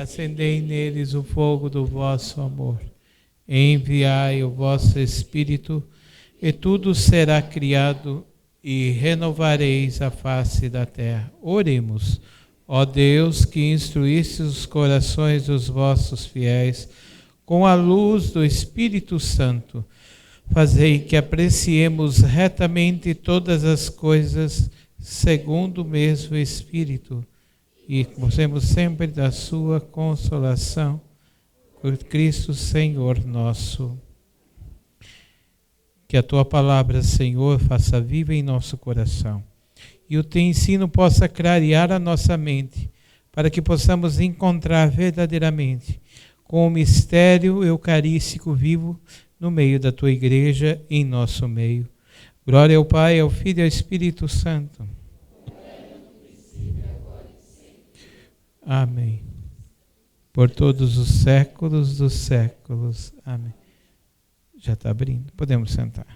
acendei neles o fogo do vosso amor. Enviai o vosso Espírito, e tudo será criado, e renovareis a face da terra. Oremos. Ó Deus, que instruísse os corações dos vossos fiéis com a luz do Espírito Santo, fazei que apreciemos retamente todas as coisas segundo o mesmo Espírito, e gozemos sempre da sua consolação, por Cristo Senhor nosso. Que a tua palavra, Senhor, faça viva em nosso coração, e o teu ensino possa clarear a nossa mente, para que possamos encontrar verdadeiramente com o mistério eucarístico vivo no meio da tua igreja, em nosso meio. Glória ao Pai, ao Filho e ao Espírito Santo. Amém. Por todos os séculos dos séculos. Amém. Já está abrindo. Podemos sentar.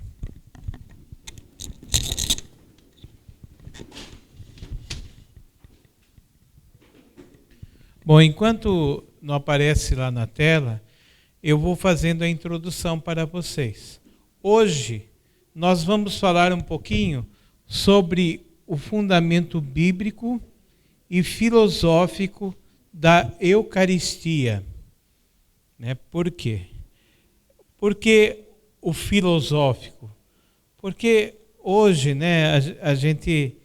Bom, enquanto não aparece lá na tela, eu vou fazendo a introdução para vocês. Hoje, nós vamos falar um pouquinho sobre o fundamento bíblico e filosófico da Eucaristia. Por quê? Porque o filosófico? Porque hoje, a gente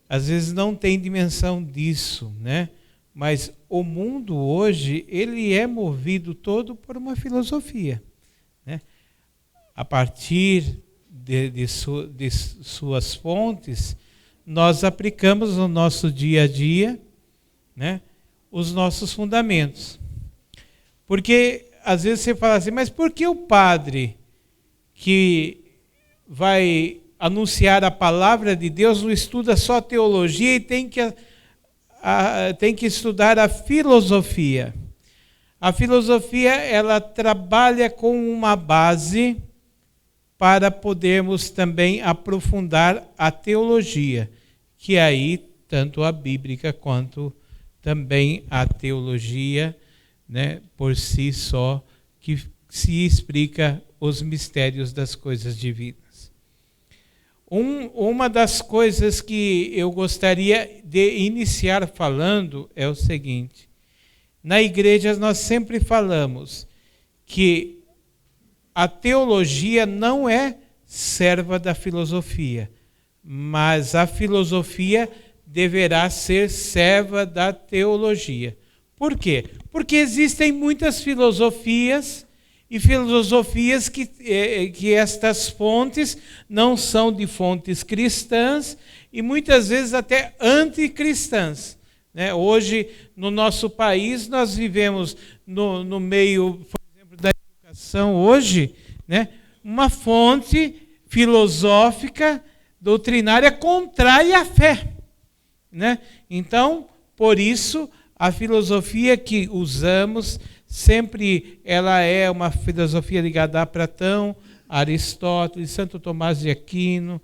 às vezes não tem dimensão disso, mas o mundo hoje, ele é movido todo por uma filosofia. A partir de suas fontes, nós aplicamos no nosso dia a dia, os nossos fundamentos. Porque às vezes você fala assim, mas por que o padre que vai anunciar a palavra de Deus não estuda só teologia e tem que estudar a filosofia? A filosofia, ela trabalha com uma base para podermos também aprofundar a teologia, que aí tanto a bíblica quanto também a teologia, por si só, que se explica os mistérios das coisas divinas. Uma das coisas que eu gostaria de iniciar falando é o seguinte: na igreja nós sempre falamos que a teologia não é serva da filosofia, mas a filosofia deverá ser serva da teologia. Por quê? Porque existem muitas filosofias, e filosofias que estas fontes não são de fontes cristãs, e muitas vezes até anticristãs. Hoje, no nosso país, nós vivemos no meio, por exemplo, da educação hoje, uma fonte filosófica, doutrinária, contrária à fé. Então, por isso, a filosofia que usamos, sempre ela é uma filosofia ligada a Platão, Aristóteles, Santo Tomás de Aquino,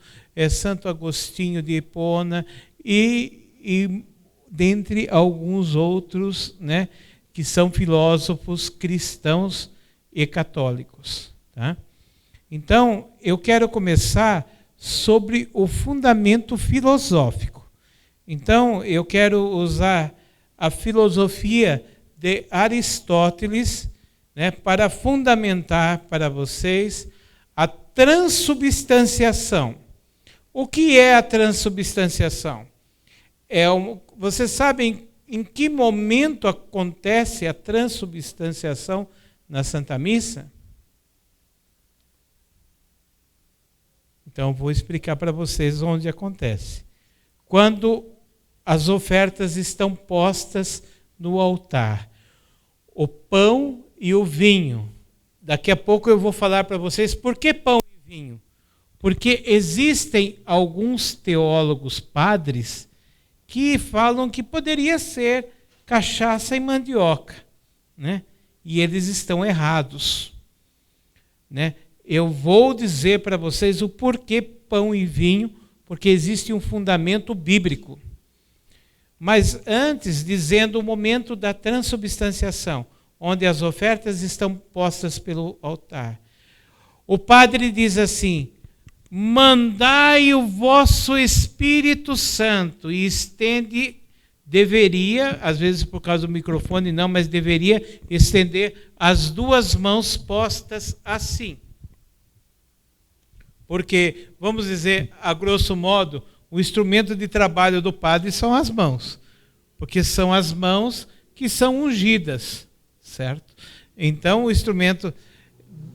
Santo Agostinho de Hipona e dentre alguns outros, que são filósofos cristãos e católicos. Tá? Então, eu quero começar sobre o fundamento filosófico. Então, eu quero usar a filosofia de Aristóteles, para fundamentar para vocês a transubstanciação. O que é a transubstanciação? Vocês sabem em que momento acontece a transubstanciação na Santa Missa? Então, vou explicar para vocês onde acontece. Quando as ofertas estão postas no altar, o pão e o vinho. Daqui a pouco eu vou falar para vocês por que pão e vinho. Porque existem alguns teólogos padres que falam que poderia ser cachaça e mandioca, E eles estão errados, Eu vou dizer para vocês o porquê pão e vinho, porque existe um fundamento bíblico. Mas antes, dizendo o momento da transubstanciação, onde as ofertas estão postas pelo altar. O padre diz assim: mandai o vosso Espírito Santo, e estende, deveria, às vezes por causa do microfone não, mas deveria estender as duas mãos postas assim. Porque, vamos dizer, a grosso modo, o instrumento de trabalho do padre são as mãos, porque são as mãos que são ungidas, certo? Então, o instrumento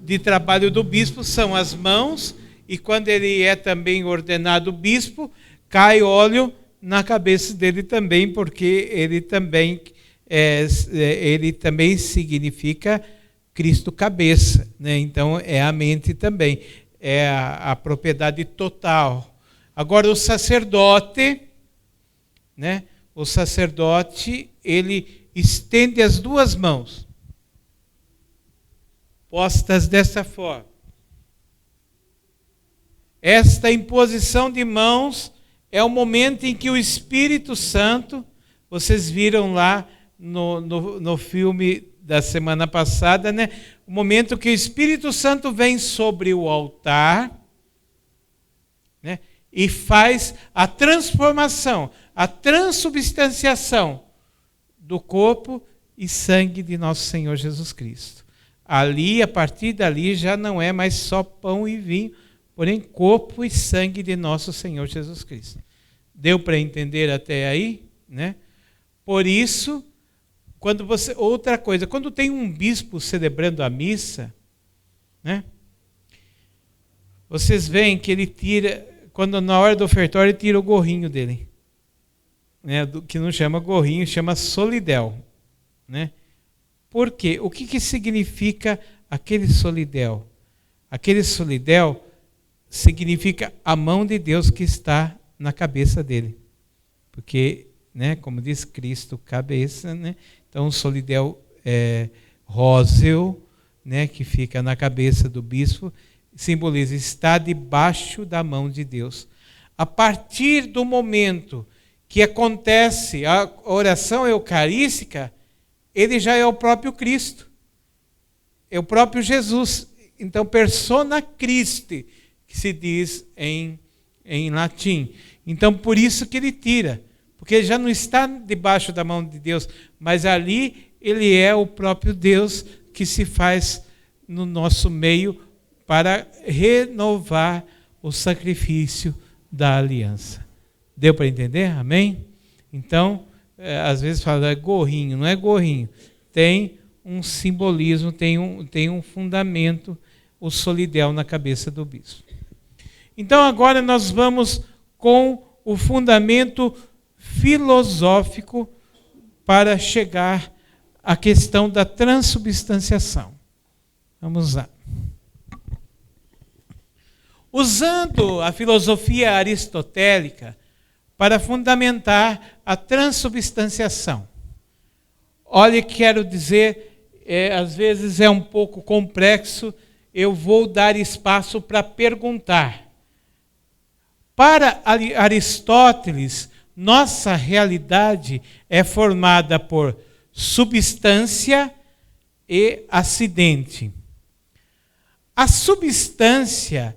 de trabalho do bispo são as mãos, e quando ele é também ordenado bispo, cai óleo na cabeça dele também, porque ele também significa Cristo cabeça, né? Então, é a mente também, é a propriedade total. Agora, o sacerdote, né? O sacerdote, ele estende as duas mãos, postas dessa forma. Esta imposição de mãos é o momento em que o Espírito Santo, vocês viram lá no filme da semana passada, né? O momento que o Espírito Santo vem sobre o altar, né? E faz a transformação, a transubstanciação do corpo e sangue de nosso Senhor Jesus Cristo. Ali, a partir dali, já não é mais só pão e vinho, porém corpo e sangue de nosso Senhor Jesus Cristo. Deu para entender até aí, né? Por isso, outra coisa, quando tem um bispo celebrando a missa, né? Vocês veem que ele tira, quando na hora do ofertório, ele tira o gorrinho dele, né? Que não chama gorrinho, chama solidel, né? Por quê? O que significa aquele solidel? Aquele solidel significa a mão de Deus que está na cabeça dele. Porque, né, como diz Cristo, cabeça, né? Então o solidel róseo, né, que fica na cabeça do bispo, simboliza estar debaixo da mão de Deus. A partir do momento que acontece a oração eucarística, ele já é o próprio Cristo, é o próprio Jesus. Então, persona Christi, que se diz em latim. Então, por isso que ele tira, porque ele já não está debaixo da mão de Deus, mas ali ele é o próprio Deus que se faz no nosso meio para renovar o sacrifício da aliança. Deu para entender? Amém? Então, às vezes fala, é gorrinho, não é gorrinho. Tem um simbolismo, tem um fundamento, o solidel na cabeça do bispo. Então agora nós vamos com o fundamento filosófico para chegar à questão da transubstanciação. Vamos lá. Usando a filosofia aristotélica para fundamentar a transubstanciação. Olha, quero dizer, às vezes é um pouco complexo, eu vou dar espaço para perguntar. Para Aristóteles, nossa realidade é formada por substância e acidente. A substância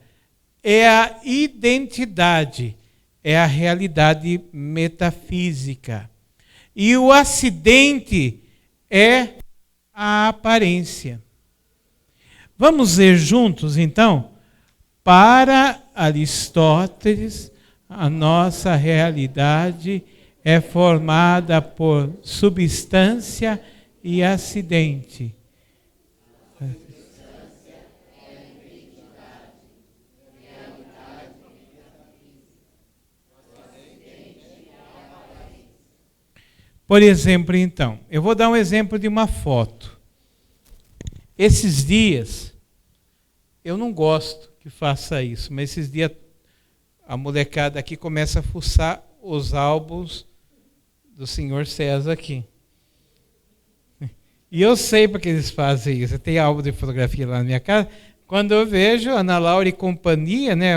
é a identidade, é a realidade metafísica. E o acidente é a aparência. Vamos ver juntos, então? Para Aristóteles, a nossa realidade é formada por substância e acidente. Por exemplo, então, eu vou dar um exemplo de uma foto. Esses dias, eu não gosto que faça isso, mas esses dias a molecada aqui começa a fuçar os álbuns do senhor César aqui. E eu sei porque eles fazem isso. Tem álbum de fotografia lá na minha casa. Quando eu vejo Ana Laura e companhia, né,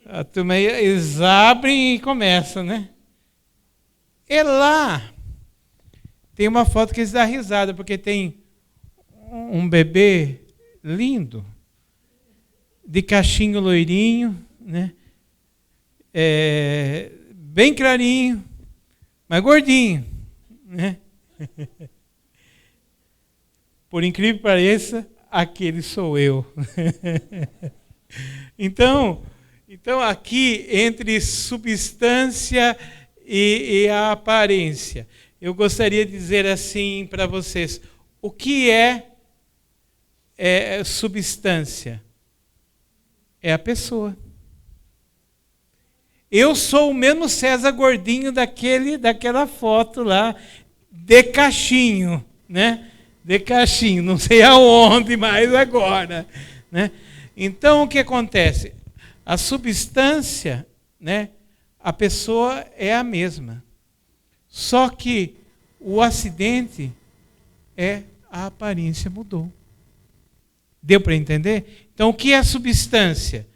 a turma, eles abrem e começam, né? E lá tem uma foto que eles dão risada, porque tem um bebê lindo, de cachinho loirinho, né? Bem clarinho, mas gordinho, né? Por incrível que pareça, aquele sou eu. Então aqui, entre substância e a aparência, eu gostaria de dizer assim para vocês, o que é substância? É a pessoa. Eu sou o mesmo César gordinho daquela foto lá, de cachinho, né? De cachinho, não sei aonde mais agora, né? Então o que acontece? A substância, né? A pessoa é a mesma. Só que o acidente a aparência mudou. Deu para entender? Então o que é substância?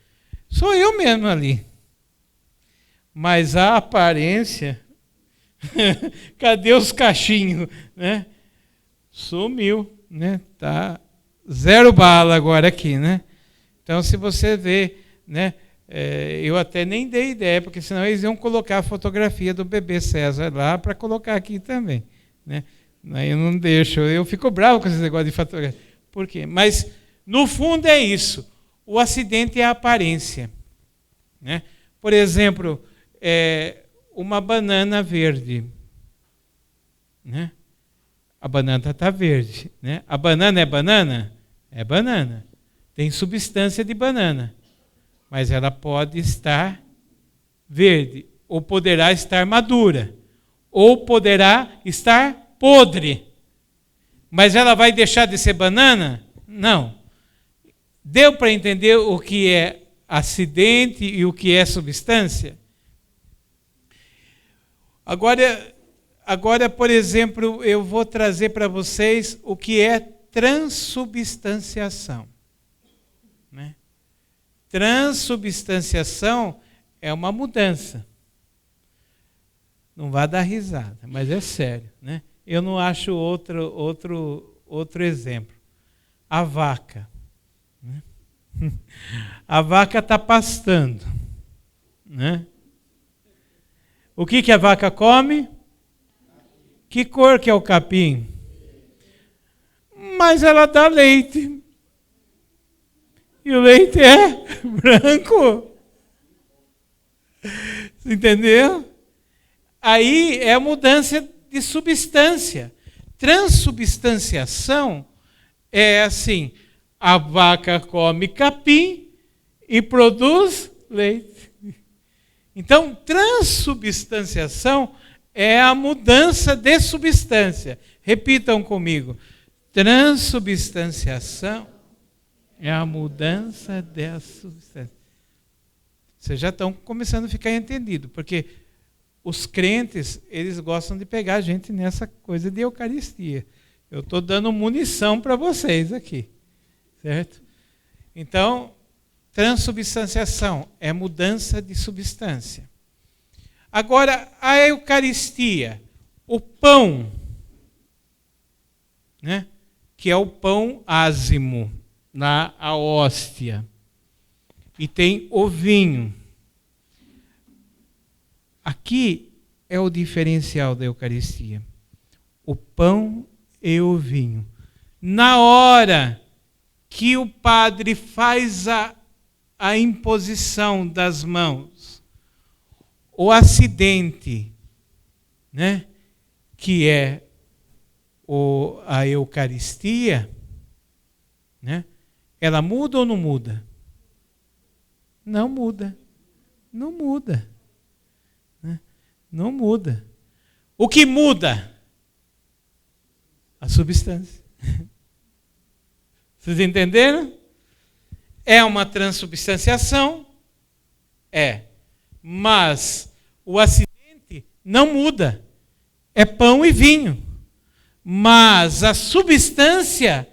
Sou eu mesmo ali. Mas a aparência, cadê os cachinhos, né? Sumiu, né? Tá 0 bala agora aqui, né? Então, se você vê, né? Eu até nem dei ideia, porque senão eles iam colocar a fotografia do bebê César lá para colocar aqui também, né? Aí eu não deixo, eu fico bravo com esse negócio de fotografia. Por quê? Mas, no fundo, é isso. O acidente é a aparência, né? Por exemplo, uma banana verde, né? A banana está verde, né? A banana é banana? É banana. Tem substância de banana. Mas ela pode estar verde, ou poderá estar madura, ou poderá estar podre. Mas ela vai deixar de ser banana? Não. Deu para entender o que é acidente e o que é substância? Agora, por exemplo, eu vou trazer para vocês o que é transubstanciação. Né? Transubstanciação é uma mudança. Não vai dar risada, mas é sério. Né? Eu não acho outro exemplo. A vaca. Né? A vaca está pastando. Né? O que a vaca come? Que cor que é o capim? Mas ela dá leite. E o leite é branco. Você entendeu? Aí é a mudança de substância. Transubstanciação é assim, a vaca come capim e produz leite. Então, transubstanciação é a mudança de substância. Repitam comigo. Transubstanciação é a mudança de substância. Vocês já estão começando a ficar entendido, porque os crentes, eles gostam de pegar a gente nessa coisa de Eucaristia. Eu estou dando munição para vocês aqui, certo? Então, transubstanciação é mudança de substância. Agora, a Eucaristia, o pão, né? Que é o pão ázimo, a hóstia, e tem o vinho. Aqui é o diferencial da Eucaristia. O pão e o vinho. Na hora que o padre faz a imposição das mãos, o acidente, né, que é a Eucaristia, né, ela muda ou não muda? Não muda. Não muda. Né? Não muda. O que muda? A substância. Vocês entenderam? É uma transubstanciação? É. Mas o acidente não muda. É pão e vinho. Mas a substância,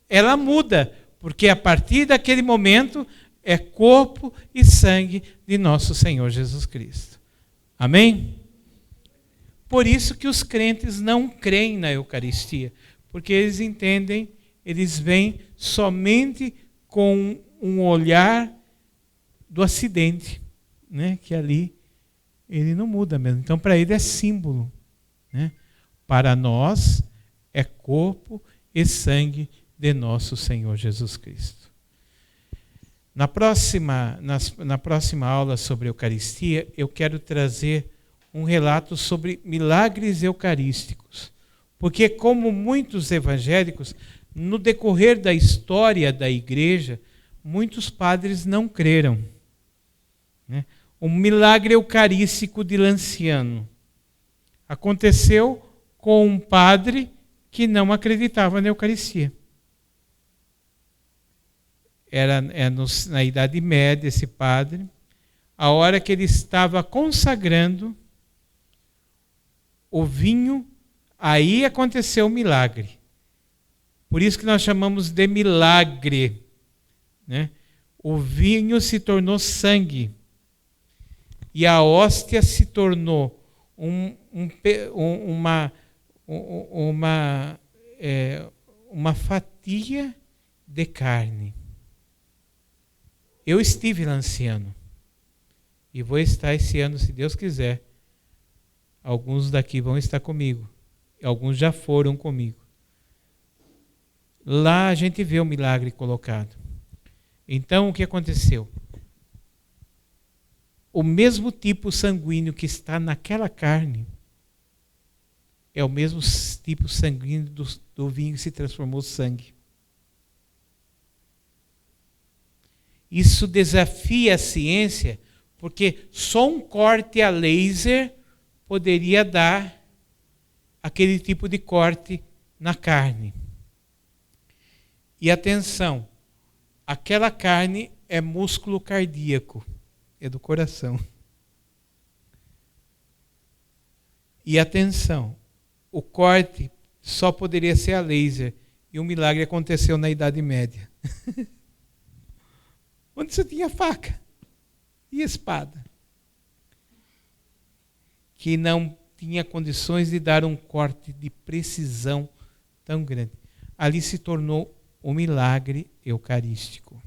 ela muda. Porque a partir daquele momento é corpo e sangue de nosso Senhor Jesus Cristo. Amém? Por isso que os crentes não creem na Eucaristia, porque eles entendem, eles veem somente com um olhar do acidente, né? Que ali ele não muda mesmo. Então, para ele é símbolo, né? Para nós é corpo e sangue de nosso Senhor Jesus Cristo. Na próxima aula sobre Eucaristia, eu quero trazer um relato sobre milagres eucarísticos. Porque, como muitos evangélicos, no decorrer da história da igreja, muitos padres não creram, né? O milagre eucarístico de Lanciano aconteceu com um padre que não acreditava na Eucaristia. Era na Idade Média esse padre. A hora que ele estava consagrando o vinho, aí aconteceu o milagre. Por isso que nós chamamos de milagre, né? O vinho se tornou sangue e a hóstia se tornou uma fatia de carne. Eu estive lá Lanciano e vou estar esse ano, se Deus quiser. Alguns daqui vão estar comigo, alguns já foram comigo. Lá a gente vê o milagre colocado. Então, o que aconteceu? O mesmo tipo sanguíneo que está naquela carne é o mesmo tipo sanguíneo do vinho que se transformou em sangue. Isso desafia a ciência, porque só um corte a laser poderia dar aquele tipo de corte na carne. E atenção, aquela carne é músculo cardíaco, é do coração. E atenção, o corte só poderia ser a laser, e o milagre aconteceu na Idade Média. Onde você tinha faca e espada, que não tinha condições de dar um corte de precisão tão grande. Ali se tornou o milagre eucarístico.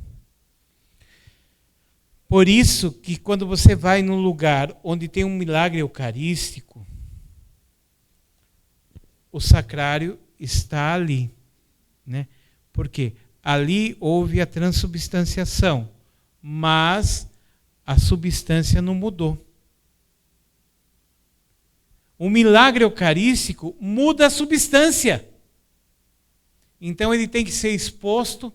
Por isso que quando você vai num lugar onde tem um milagre eucarístico, o sacrário está ali, né? Porque ali houve a transubstanciação, mas a substância não mudou. O milagre eucarístico muda a substância. Então ele tem que ser exposto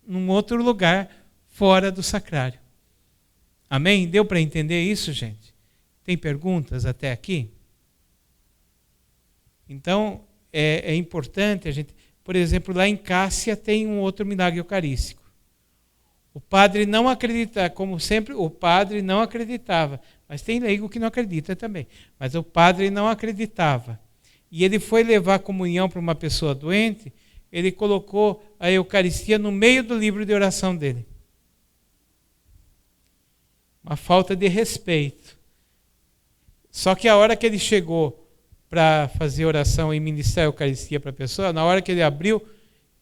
num outro lugar fora do sacrário. Amém? Deu para entender isso, gente? Tem perguntas até aqui? Então é importante a gente... Por exemplo, lá em Cássia tem um outro milagre eucarístico. O padre não acredita, como sempre, o padre não acreditava. Mas tem leigo que não acredita também. Mas o padre não acreditava. E ele foi levar comunhão para uma pessoa doente, ele colocou a Eucaristia no meio do livro de oração dele. Uma falta de respeito. Só que a hora que ele chegou para fazer oração e ministrar a Eucaristia para a pessoa, na hora que ele abriu,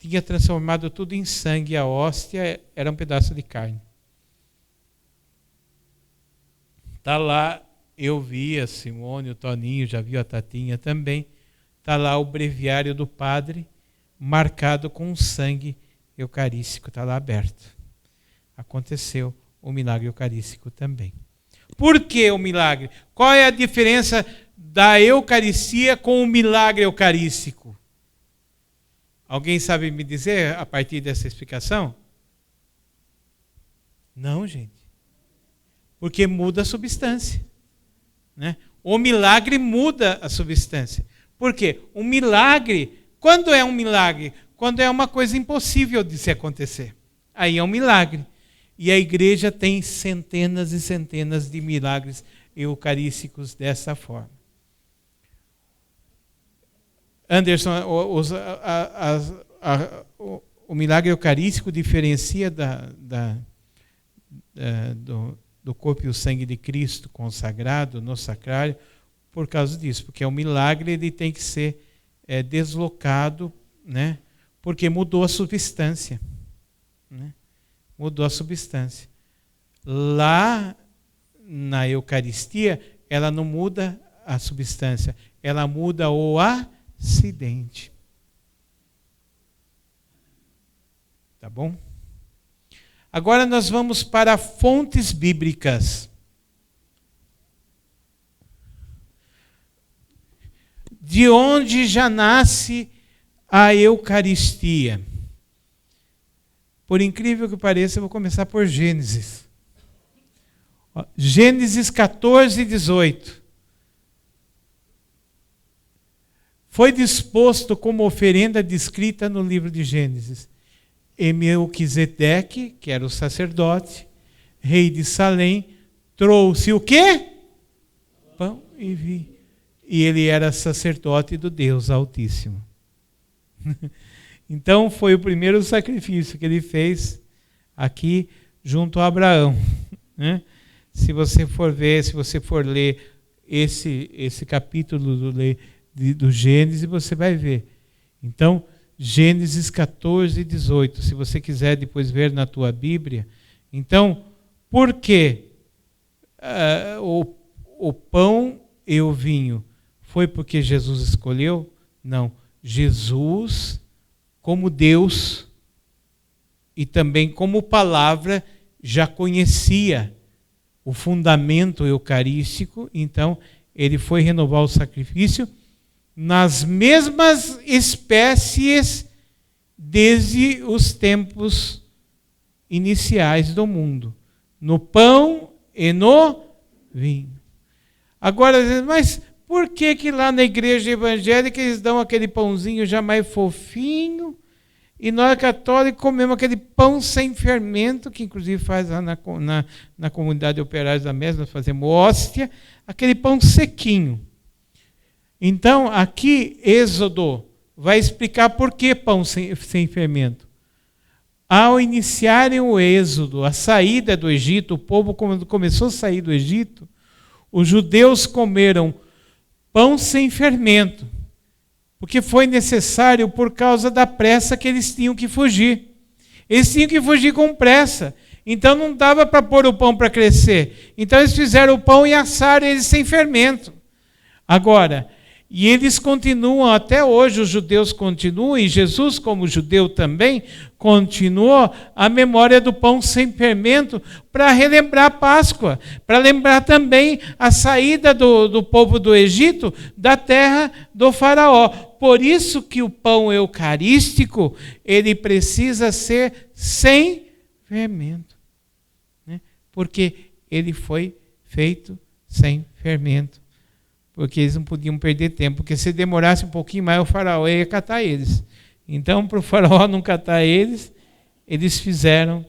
tinha transformado tudo em sangue. A hóstia era um pedaço de carne. Está lá, eu vi a Simone, o Toninho, já viu a Tatinha também. Está lá o breviário do padre, marcado com sangue eucarístico. Está lá aberto. Aconteceu o milagre eucarístico também. Por que o milagre? Qual é a diferença da Eucaristia com o milagre eucarístico? Alguém sabe me dizer a partir dessa explicação? Não, gente. Porque muda a substância, né? O milagre muda a substância. Por quê? O milagre, quando é um milagre? Quando é uma coisa impossível de se acontecer. Aí é um milagre. E a igreja tem centenas e centenas de milagres eucarísticos dessa forma. Anderson, o milagre eucarístico diferencia do corpo e o sangue de Cristo consagrado no sacrário por causa disso, porque o milagre ele tem que ser deslocado, né? Porque mudou a substância, né? Mudou a substância. Lá na Eucaristia, ela não muda a substância, ela muda o acidente. Tá bom? Agora nós vamos para fontes bíblicas. De onde já nasce a Eucaristia? Por incrível que pareça, eu vou começar por Gênesis. Gênesis 14, 18. Foi disposto como oferenda descrita no livro de Gênesis. E Melquisedeque, que era o sacerdote, rei de Salém, trouxe o quê? Pão e vinho. E ele era sacerdote do Deus Altíssimo. Então foi o primeiro sacrifício que ele fez aqui junto a Abraão. Se você for ver, se você for ler esse capítulo do Gênesis, você vai ver. Então, Gênesis 14, 18. Se você quiser depois ver na tua Bíblia. Então, por que o pão e o vinho? Foi porque Jesus escolheu? Não. Jesus, como Deus e também como palavra, já conhecia o fundamento eucarístico. Então, ele foi renovar o sacrifício nas mesmas espécies desde os tempos iniciais do mundo. No pão e no vinho. Agora, mas por que lá na igreja evangélica eles dão aquele pãozinho já mais fofinho e nós católicos comemos aquele pão sem fermento, que inclusive faz lá na comunidade operária da Mesa, nós fazemos hóstia, aquele pão sequinho. Então, aqui, Êxodo vai explicar por que pão sem fermento. Ao iniciarem o êxodo, a saída do Egito, o povo quando começou a sair do Egito, os judeus comeram pão sem fermento, porque foi necessário por causa da pressa que eles tinham que fugir. Eles tinham que fugir com pressa, então não dava para pôr o pão para crescer. Então eles fizeram o pão e assaram ele sem fermento. Agora, e eles continuam, até hoje os judeus continuam, e Jesus como judeu também, continuou a memória do pão sem fermento para relembrar a Páscoa, para lembrar também a saída do povo do Egito da terra do faraó. Por isso que o pão eucarístico, ele precisa ser sem fermento, né? Porque ele foi feito sem fermento. Porque eles não podiam perder tempo, porque se demorasse um pouquinho mais, o faraó ia catar eles. Então, para o faraó não catar eles, eles fizeram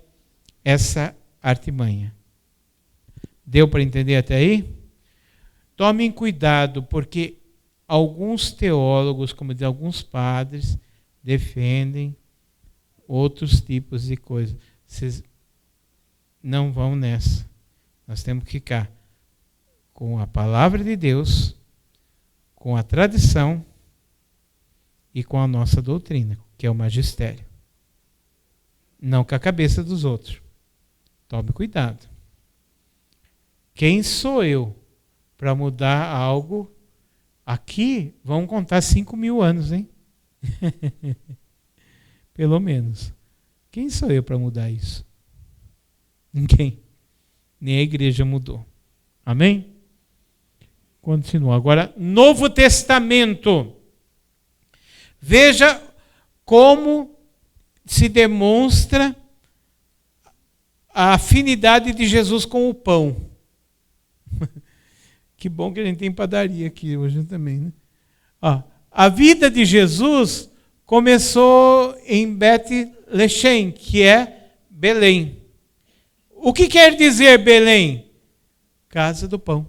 essa artimanha. Deu para entender até aí? Tomem cuidado, porque alguns teólogos, como diz alguns padres, defendem outros tipos de coisas. Vocês não vão nessa. Nós temos que ficar com a palavra de Deus, com a tradição e com a nossa doutrina, que é o magistério. Não com a cabeça dos outros. Tome cuidado. Quem sou eu para mudar algo? Aqui vão contar 5.000 anos, hein? Pelo menos. Quem sou eu para mudar isso? Ninguém. Nem a igreja mudou. Amém? Continua. Agora, Novo Testamento. Veja como se demonstra a afinidade de Jesus com o pão. Que bom que a gente tem padaria aqui hoje também, né? A vida de Jesus começou em Bet-Lechem, que é Belém. O que quer dizer Belém? Casa do pão.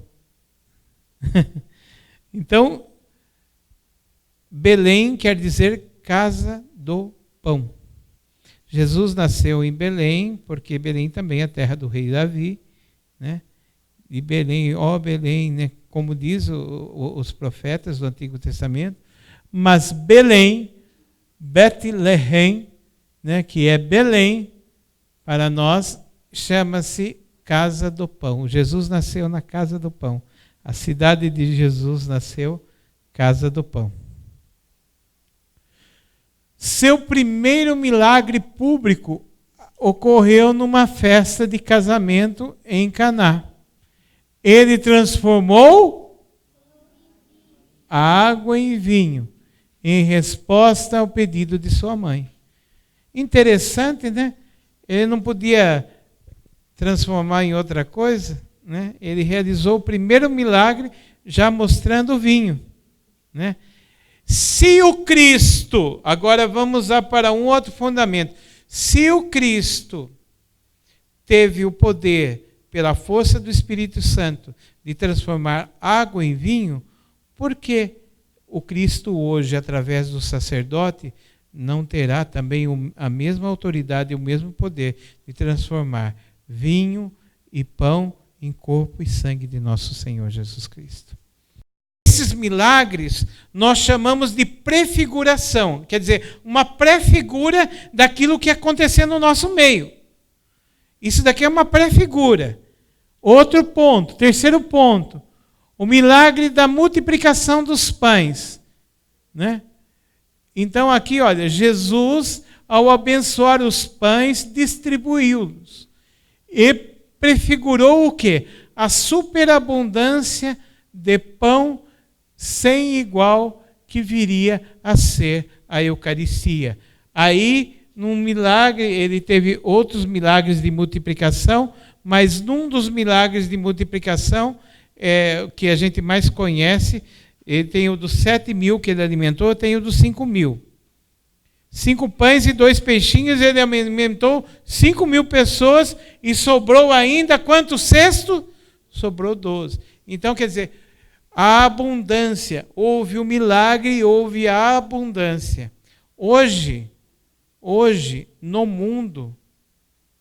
Então, Belém quer dizer casa do pão. Jesus nasceu em Belém, porque Belém também é a terra do rei Davi, né? E Belém, Belém, né? como diz os profetas do Antigo Testamento, mas Belém, Betlehem, né, que é Belém, para nós, chama-se Casa do Pão. Jesus nasceu na Casa do Pão. A cidade de Jesus nasceu Casa do Pão. Seu primeiro milagre público ocorreu numa festa de casamento em Caná. Ele transformou a água em vinho, em resposta ao pedido de sua mãe. Interessante, né? Ele não podia transformar em outra coisa, né? Ele realizou o primeiro milagre já mostrando o vinho, né? Se o Cristo, agora vamos lá para um outro fundamento, se o Cristo teve o poder, pela força do Espírito Santo, de transformar água em vinho, por que o Cristo hoje, através do sacerdote, não terá também a mesma autoridade e o mesmo poder de transformar vinho e pão em corpo e sangue de nosso Senhor Jesus Cristo? Esses milagres nós chamamos de prefiguração, quer dizer, uma prefigura daquilo que acontecer no nosso meio. Isso daqui é uma prefigura. Outro ponto, terceiro ponto, o milagre da multiplicação dos pães, né? Então aqui, olha, Jesus, ao abençoar os pães, distribuiu-os. E prefigurou o quê? A superabundância de pão sem igual que viria a ser a Eucaristia. Aí, num milagre, ele teve outros milagres de multiplicação, mas num dos milagres de multiplicação, que a gente mais conhece, ele tem o dos 7.000 que ele alimentou, tem o dos 5.000. 5 pães e 2 peixinhos, ele alimentou 5.000 pessoas e sobrou ainda quantos cestos? Sobrou 12. Então, quer dizer, a abundância, houve o milagre e houve a abundância. Hoje, no mundo,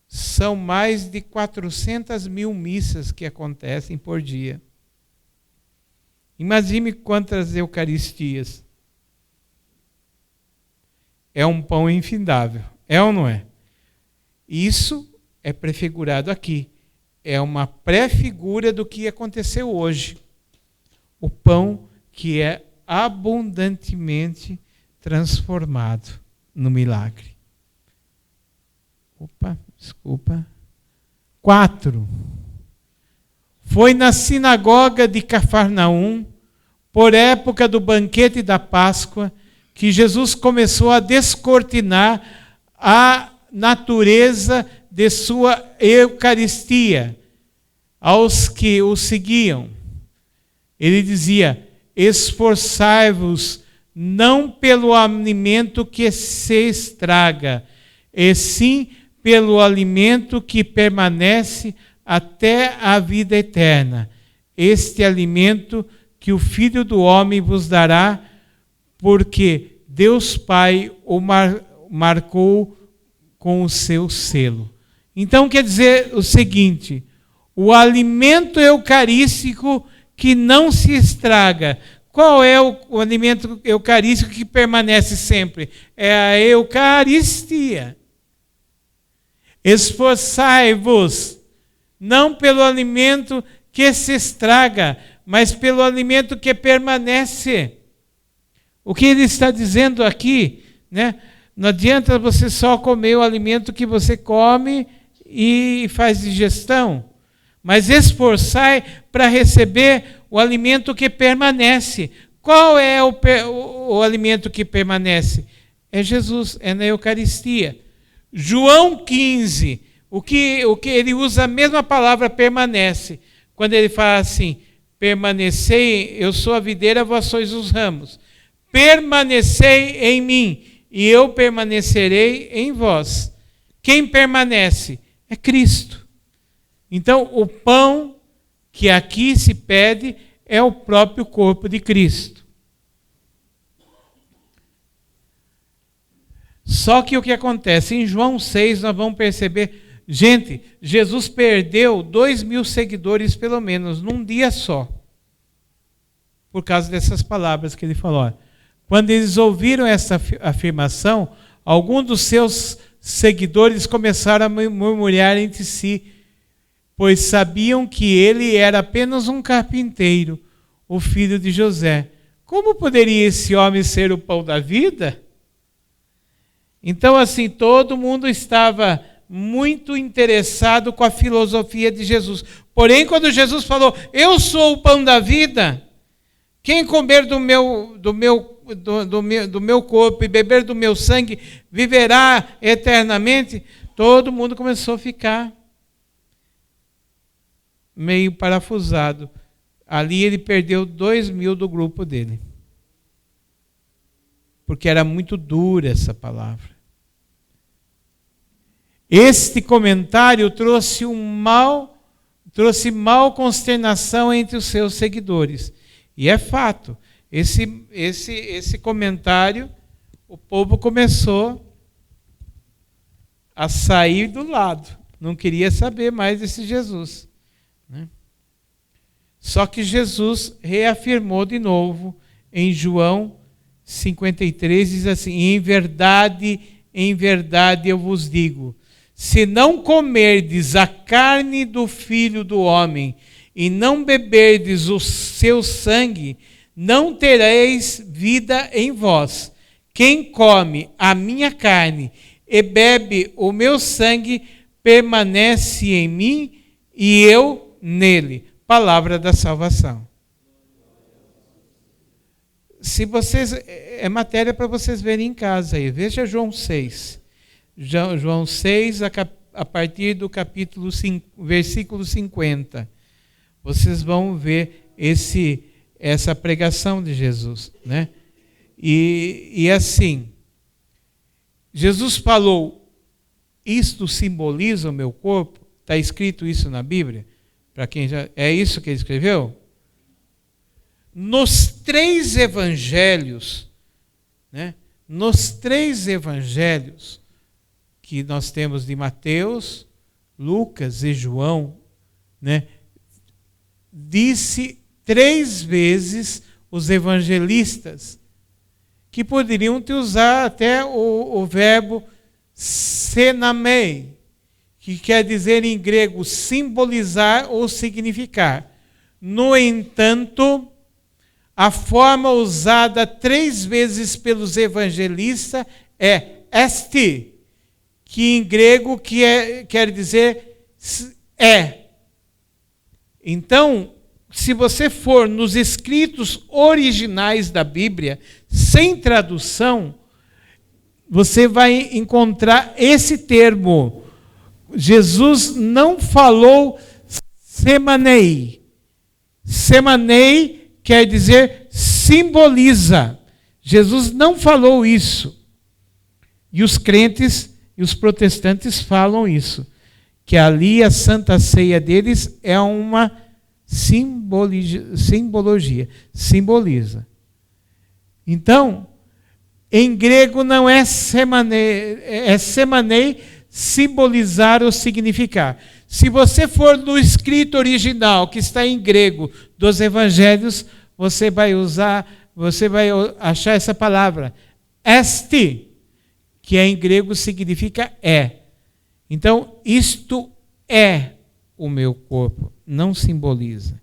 são mais de 400.000 missas que acontecem por dia. Imagine quantas eucaristias. É um pão infindável. É ou não é? Isso é prefigurado aqui. É uma pré-figura do que aconteceu hoje. O pão que é abundantemente transformado no milagre. Desculpa. 4. Foi na sinagoga de Cafarnaum, por época do banquete da Páscoa, que Jesus começou a descortinar a natureza de sua Eucaristia aos que o seguiam. Ele dizia: esforçai-vos não pelo alimento que se estraga, e sim pelo alimento que permanece até a vida eterna. Este alimento que o Filho do Homem vos dará, porque Deus Pai o marcou com o seu selo. Então quer dizer o seguinte: o alimento eucarístico que não se estraga. Qual é o alimento eucarístico que permanece sempre? É a Eucaristia. Esforçai-vos, não pelo alimento que se estraga, mas pelo alimento que permanece. O que ele está dizendo aqui, né? Não adianta você só comer o alimento que você come e faz digestão, mas esforçai para receber o alimento que permanece. Qual é o alimento que permanece? É Jesus, é na Eucaristia. João 15, o que ele usa a mesma palavra permanece, quando ele fala assim: permanecei, eu sou a videira, vós sois os ramos. Permanecei em mim, e eu permanecerei em vós. Quem permanece? É Cristo. Então, o pão que aqui se pede é o próprio corpo de Cristo. Só que o que acontece? Em João 6 nós vamos perceber, gente, Jesus perdeu 2.000 seguidores pelo menos, num dia só. por causa dessas palavras que ele falou. Ó. Quando eles ouviram essa afirmação, alguns dos seus seguidores começaram a murmurar entre si, pois sabiam que ele era apenas um carpinteiro, o filho de José. Como poderia esse homem ser o pão da vida? Então, assim, todo mundo estava muito interessado com a filosofia de Jesus. Porém, quando Jesus falou, eu sou o pão da vida, quem comer do meu corpo e beber do meu sangue viverá eternamente, todo mundo começou a ficar meio parafusado. Ali ele perdeu 2.000 do grupo dele. Porque era muito dura essa palavra. Este comentário trouxe mal consternação entre os seus seguidores. E é fato. Esse comentário, o povo começou a sair do lado. Não queria saber mais desse Jesus. Né? Só que Jesus reafirmou de novo em João 53, diz assim, em verdade eu vos digo, se não comerdes a carne do Filho do Homem e não beberdes o seu sangue, não tereis vida em vós. Quem come a minha carne e bebe o meu sangue, permanece em mim e eu nele. Palavra da salvação. Se vocês, é matéria para vocês verem em casa aí. Veja João 6. João 6, a partir do capítulo 5, versículo 50. Vocês vão ver essa pregação de Jesus. Né? E assim, Jesus falou, isto simboliza o meu corpo? Está escrito isso na Bíblia? Para quem já é isso que ele escreveu? Nos 3 evangelhos, né? Nos 3 evangelhos que nós temos de Mateus, Lucas e João, né? Disse 3 vezes os evangelistas que poderiam te usar até o verbo senamei, que quer dizer em grego simbolizar ou significar. No entanto, a forma usada 3 vezes pelos evangelistas é esti, que em grego quer dizer é. Então, se você for nos escritos originais da Bíblia, sem tradução, você vai encontrar esse termo. Jesus não falou semanei. Semanei quer dizer simboliza. Jesus não falou isso. E os crentes e os protestantes falam isso. Que ali a Santa Ceia deles é uma simbologia. Simboliza. Então, em grego não é semanei, é semanei, simbolizar ou significar. Se você for no escrito original, que está em grego, dos evangelhos, você vai achar essa palavra, esti, que em grego significa é. Então, isto é o meu corpo, não simboliza.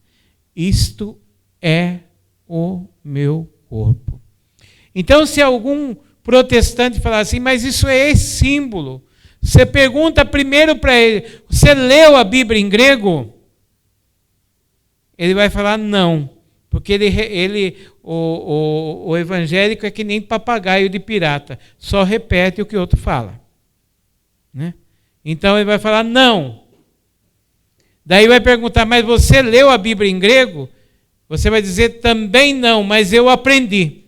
Isto é o meu corpo. Então, se algum protestante falar assim, mas isso é símbolo, você pergunta primeiro para ele, você leu a Bíblia em grego? Ele vai falar não, porque o evangélico é que nem papagaio de pirata, só repete o que o outro fala. Né? Então ele vai falar não. Daí vai perguntar, mas você leu a Bíblia em grego? Você vai dizer também não, mas eu aprendi.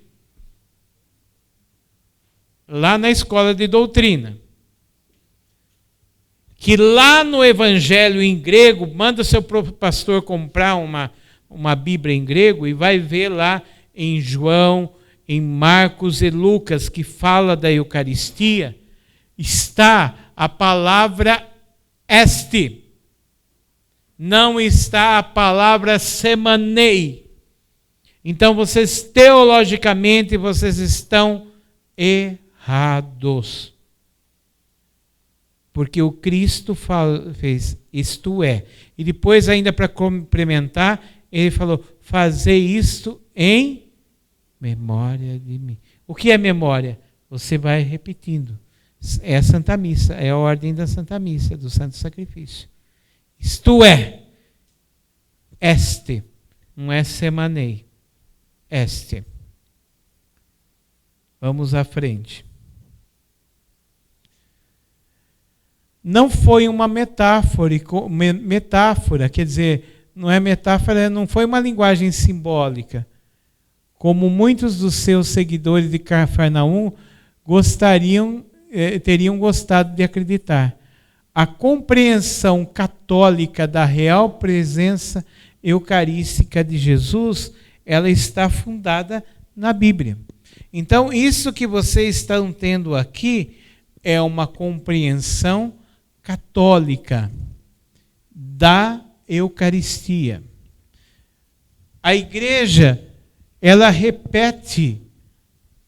Lá na escola de doutrina. Que lá no evangelho em grego, manda seu pastor comprar uma Bíblia em grego e vai ver lá em João, em Marcos e Lucas, que fala da Eucaristia, está a palavra esti. Não está a palavra semanei. Então, vocês, teologicamente, vocês estão errados. Porque o Cristo fez, isto é. E depois, ainda para complementar, ele falou, fazei isto em memória de mim. O que é memória? Você vai repetindo. É a Santa Missa, é a ordem da Santa Missa, do Santo Sacrifício. Isto é, este, não é semanei, este. Vamos à frente. Não foi uma metáfora, quer dizer, não é metáfora, não foi uma linguagem simbólica, como muitos dos seus seguidores de Cafarnaum teriam gostado de acreditar. A compreensão católica da real presença eucarística de Jesus, ela está fundada na Bíblia. Então, isso que vocês estão tendo aqui é uma compreensão católica da Eucaristia. A igreja, ela repete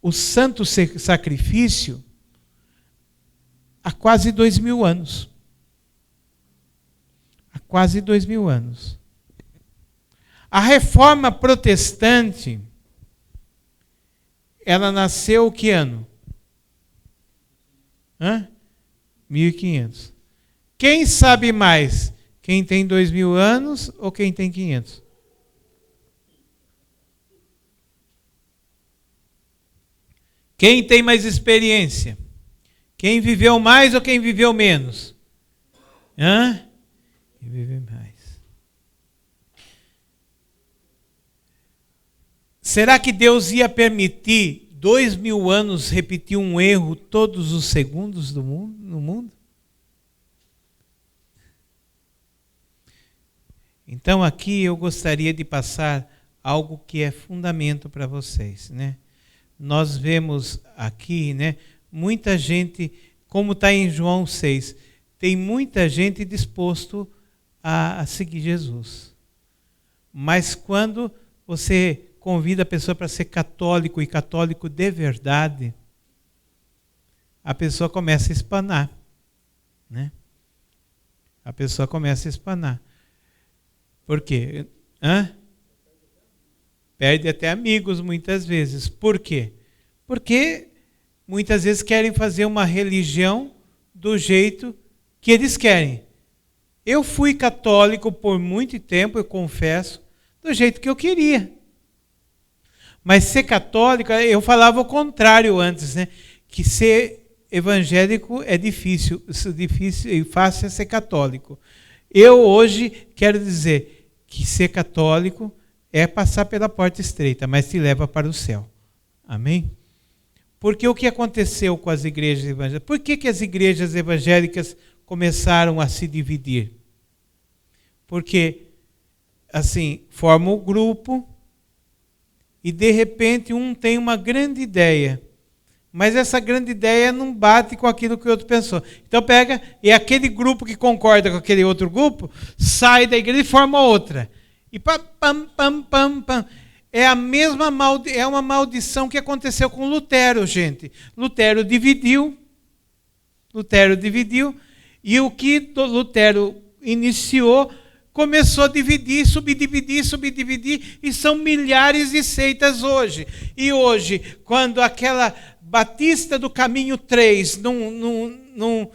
o santo sacrifício há quase 2000 anos. Há quase 2000 anos. A reforma protestante, ela nasceu que ano? 1500. Quem sabe mais? Quem tem 2000 anos ou quem tem 500? Quem tem mais experiência? Quem viveu mais ou quem viveu menos? Quem viveu mais. Será que Deus ia permitir 2000 anos repetir um erro todos os segundos no mundo? Então aqui eu gostaria de passar algo que é fundamento para vocês, né? Nós vemos aqui, né, muita gente, como está em João 6, tem muita gente disposto a seguir Jesus. Mas quando você convida a pessoa para ser católico e católico de verdade, a pessoa começa a espanar, né? A pessoa começa a espanar. Por quê? Perde até amigos muitas vezes. Por quê? Porque muitas vezes querem fazer uma religião do jeito que eles querem. Eu fui católico por muito tempo, eu confesso, do jeito que eu queria. Mas ser católico, eu falava o contrário antes, né? Que ser evangélico é difícil e fácil é ser católico. Eu hoje quero dizer que ser católico é passar pela porta estreita, mas te leva para o céu. Amém? Porque o que aconteceu com as igrejas evangélicas? Por que as igrejas evangélicas começaram a se dividir? Porque, assim, formam um grupo e, de repente, um tem uma grande ideia. Mas essa grande ideia não bate com aquilo que o outro pensou. Então pega, e aquele grupo que concorda com aquele outro grupo, sai da igreja e forma outra. E pam. É a mesma é uma maldição que aconteceu com Lutero, gente. Lutero dividiu, e o que Lutero iniciou, começou a dividir, subdividir, e são milhares de seitas hoje. E hoje, quando aquela Batista do Caminho 3 não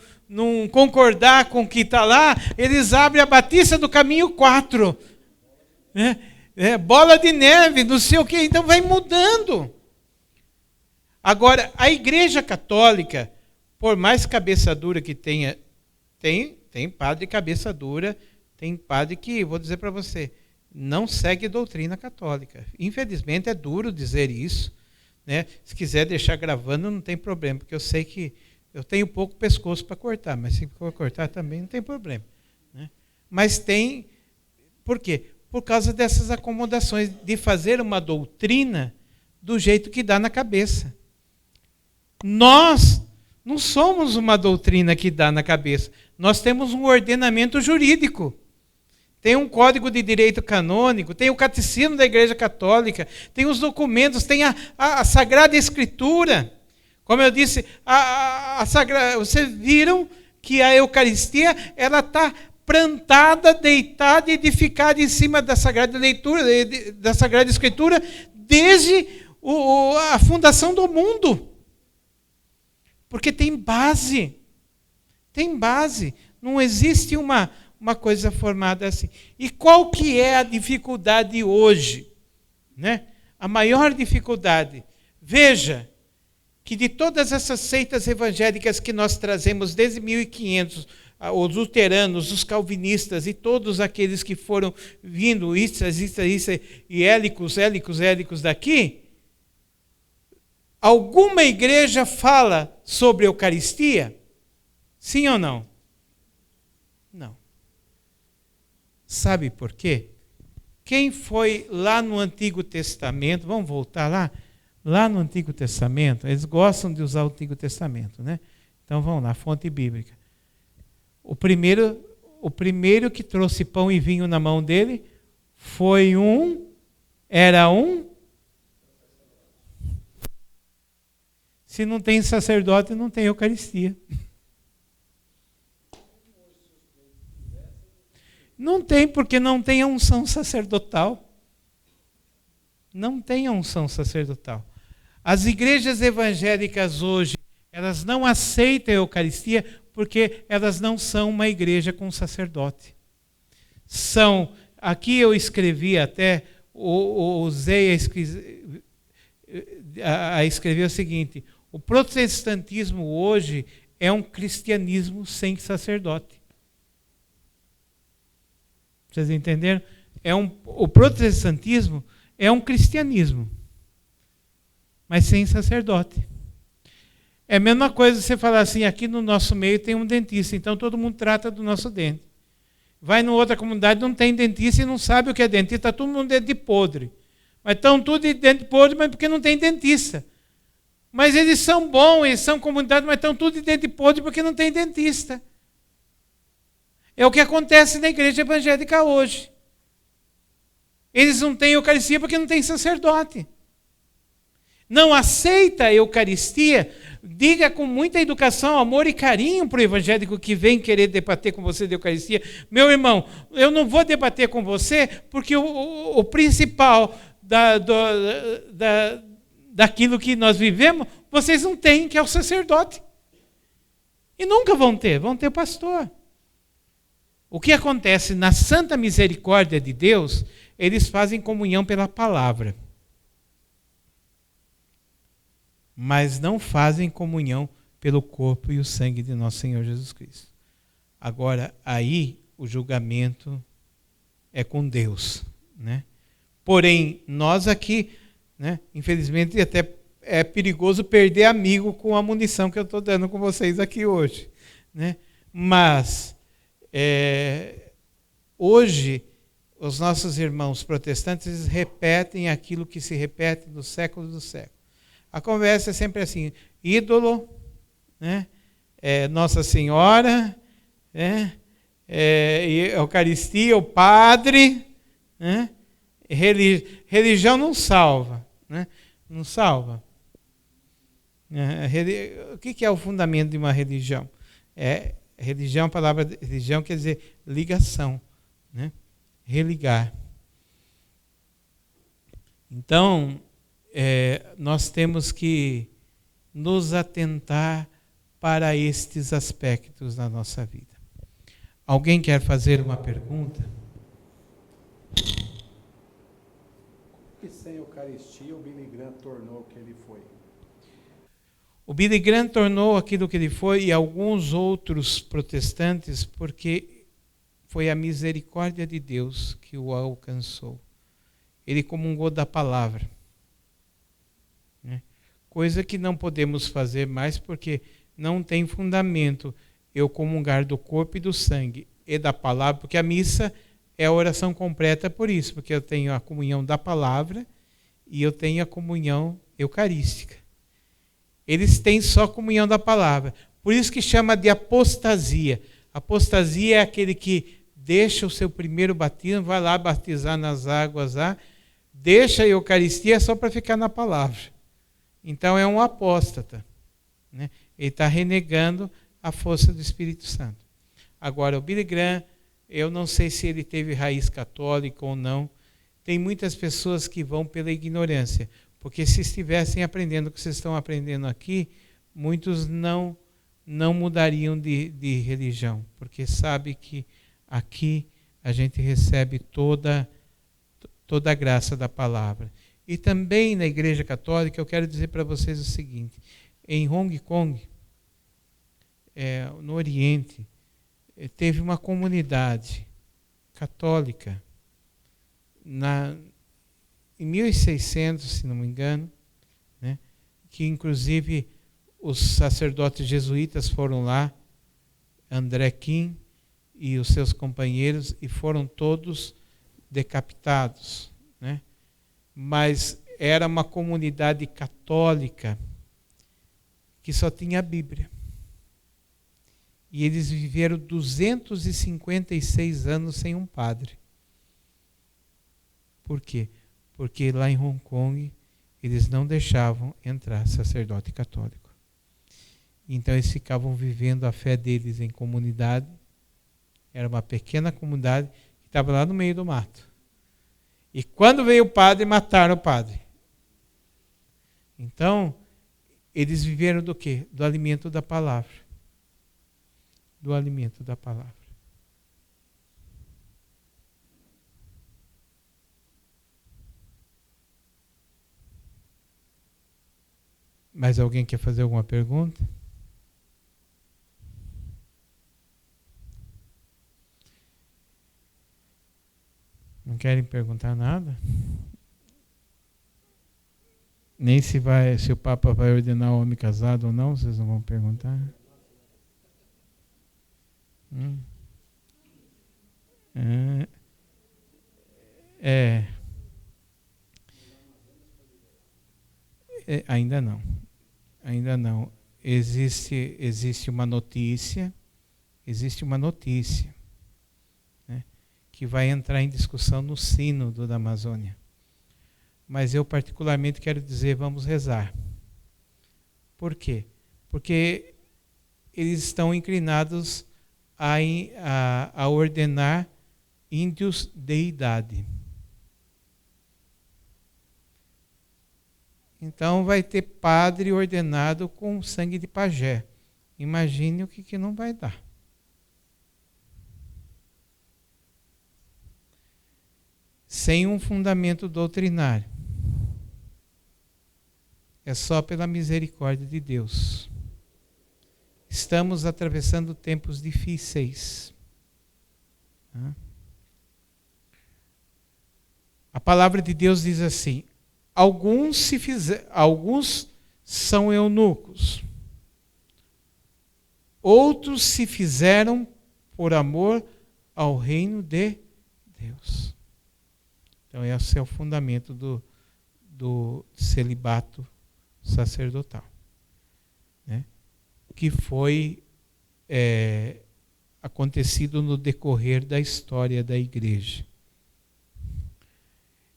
concordar com o que está lá, eles abrem a Batista do Caminho 4. Bola de neve, não sei o quê. Então vai mudando. Agora, a Igreja Católica, por mais cabeça dura que tenha, tem padre cabeça dura, tem padre que, vou dizer para você, não segue doutrina católica. Infelizmente é duro dizer isso, né? Se quiser deixar gravando, não tem problema, porque eu sei que eu tenho pouco pescoço para cortar, mas se for cortar também não tem problema, né? Mas tem, por quê? Por causa dessas acomodações de fazer uma doutrina do jeito que dá na cabeça. Nós não somos uma doutrina que dá na cabeça. Nós temos um ordenamento jurídico. tem um código de direito canônico, tem o catecismo da Igreja Católica, tem os documentos, tem a Sagrada Escritura. Como eu disse, vocês viram que a Eucaristia ela está plantada, deitada e edificada em cima da Sagrada Leitura, da Sagrada Escritura, desde a fundação do mundo. Porque tem base. Tem base. Não existe uma coisa formada assim. E qual que é a dificuldade hoje? Né? A maior dificuldade. Veja que de todas essas seitas evangélicas que nós trazemos desde 1500, os luteranos, os calvinistas e todos aqueles que foram vindo, isso e hélicos daqui, alguma igreja fala sobre Eucaristia? Sim ou não? Não. Sabe por quê? Quem foi lá no Antigo Testamento, vamos voltar lá? Lá no Antigo Testamento, eles gostam de usar o Antigo Testamento, né? Então vamos lá, fonte bíblica. O primeiro que trouxe pão e vinho na mão dele era um. Se não tem sacerdote, não tem Eucaristia. Não tem, porque não tem a unção sacerdotal. Não tem a unção sacerdotal. As igrejas evangélicas hoje, elas não aceitam a Eucaristia porque elas não são uma igreja com sacerdote. Aqui eu escrevi até, usei a escrever o seguinte: o protestantismo hoje é um cristianismo sem sacerdote. Vocês entenderam? O protestantismo é um cristianismo, mas sem sacerdote. É a mesma coisa você falar assim, aqui no nosso meio tem um dentista, então todo mundo trata do nosso dente. Vai em outra comunidade, não tem dentista e não sabe o que é dentista, está todo mundo dente podre. Mas estão tudo de dente podre, mas porque não tem dentista. Mas eles são bons, eles são comunidade, mas estão tudo de dente podre porque não tem dentista. É o que acontece na igreja evangélica hoje. Eles não têm Eucaristia porque não tem sacerdote. Não aceita a Eucaristia, diga com muita educação, amor e carinho para o evangélico que vem querer debater com você de Eucaristia. Meu irmão, eu não vou debater com você porque o principal daquilo que nós vivemos, vocês não têm, que é o sacerdote. E nunca vão ter o pastor. O que acontece na santa misericórdia de Deus, eles fazem comunhão pela palavra. Mas não fazem comunhão pelo corpo e o sangue de nosso Senhor Jesus Cristo. Agora, aí o julgamento é com Deus, né? Porém, nós aqui, né, infelizmente, até é perigoso perder amigo com a munição que eu estou dando com vocês aqui hoje, né? Mas, hoje, os nossos irmãos protestantes repetem aquilo que se repete do século do século. A conversa é sempre assim: ídolo, né? Nossa Senhora, né? Eucaristia, o padre, né? Religião não salva, né? Não salva. O que é o fundamento de uma religião? Religião, a palavra religião quer dizer ligação, né? Religar. Então, nós temos que nos atentar para estes aspectos na nossa vida. Alguém quer fazer uma pergunta? E sem Eucaristia o Billy Graham tornou o que ele foi? O Billy Graham tornou aquilo que ele foi e alguns outros protestantes porque foi a misericórdia de Deus que o alcançou. Ele comungou da palavra. Coisa que não podemos fazer mais porque não tem fundamento eu comungar do corpo e do sangue e da palavra, porque a missa é a oração completa por isso, porque eu tenho a comunhão da palavra e eu tenho a comunhão eucarística. Eles têm só comunhão da palavra, por isso que chama de apostasia. Apostasia é aquele que deixa o seu primeiro batismo, vai lá batizar nas águas lá, deixa a Eucaristia só para ficar na palavra. Então é um apóstata, né? Ele está renegando a força do Espírito Santo. Agora, o Billy Graham, eu não sei se ele teve raiz católica ou não. Tem muitas pessoas que vão pela ignorância, porque se estivessem aprendendo o que vocês estão aprendendo aqui, muitos não mudariam de religião, porque sabe que aqui a gente recebe toda a graça da palavra. E também na Igreja Católica, eu quero dizer para vocês o seguinte: em Hong Kong, no Oriente, teve uma comunidade católica em 1600, se não me engano, né, que inclusive os sacerdotes jesuítas foram lá, André Kim e os seus companheiros, e foram todos decapitados, né? Mas era uma comunidade católica que só tinha a Bíblia. E eles viveram 256 anos sem um padre. Por quê? Porque lá em Hong Kong eles não deixavam entrar sacerdote católico. Então eles ficavam vivendo a fé deles em comunidade. Era uma pequena comunidade que estava lá no meio do mato. E quando veio o padre, mataram o padre. Então, eles viveram do quê? Do alimento da palavra. Do alimento da palavra. Mais alguém quer fazer alguma pergunta? Não querem perguntar nada? Nem se o Papa vai ordenar o homem casado ou não, vocês não vão perguntar? Ainda não. Ainda não. Existe uma notícia, né, que vai entrar em discussão no Sínodo da Amazônia. Mas eu particularmente quero dizer, vamos rezar. Por quê? Porque eles estão inclinados a ordenar índios de idade. Então vai ter padre ordenado com sangue de pajé. Imagine o que não vai dar. Sem um fundamento doutrinário. É só pela misericórdia de Deus. Estamos atravessando tempos difíceis. A palavra de Deus diz assim: alguns são eunucos, outros se fizeram por amor ao reino de Deus. Então esse é o fundamento do celibato sacerdotal, né? Que foi acontecido no decorrer da história da igreja.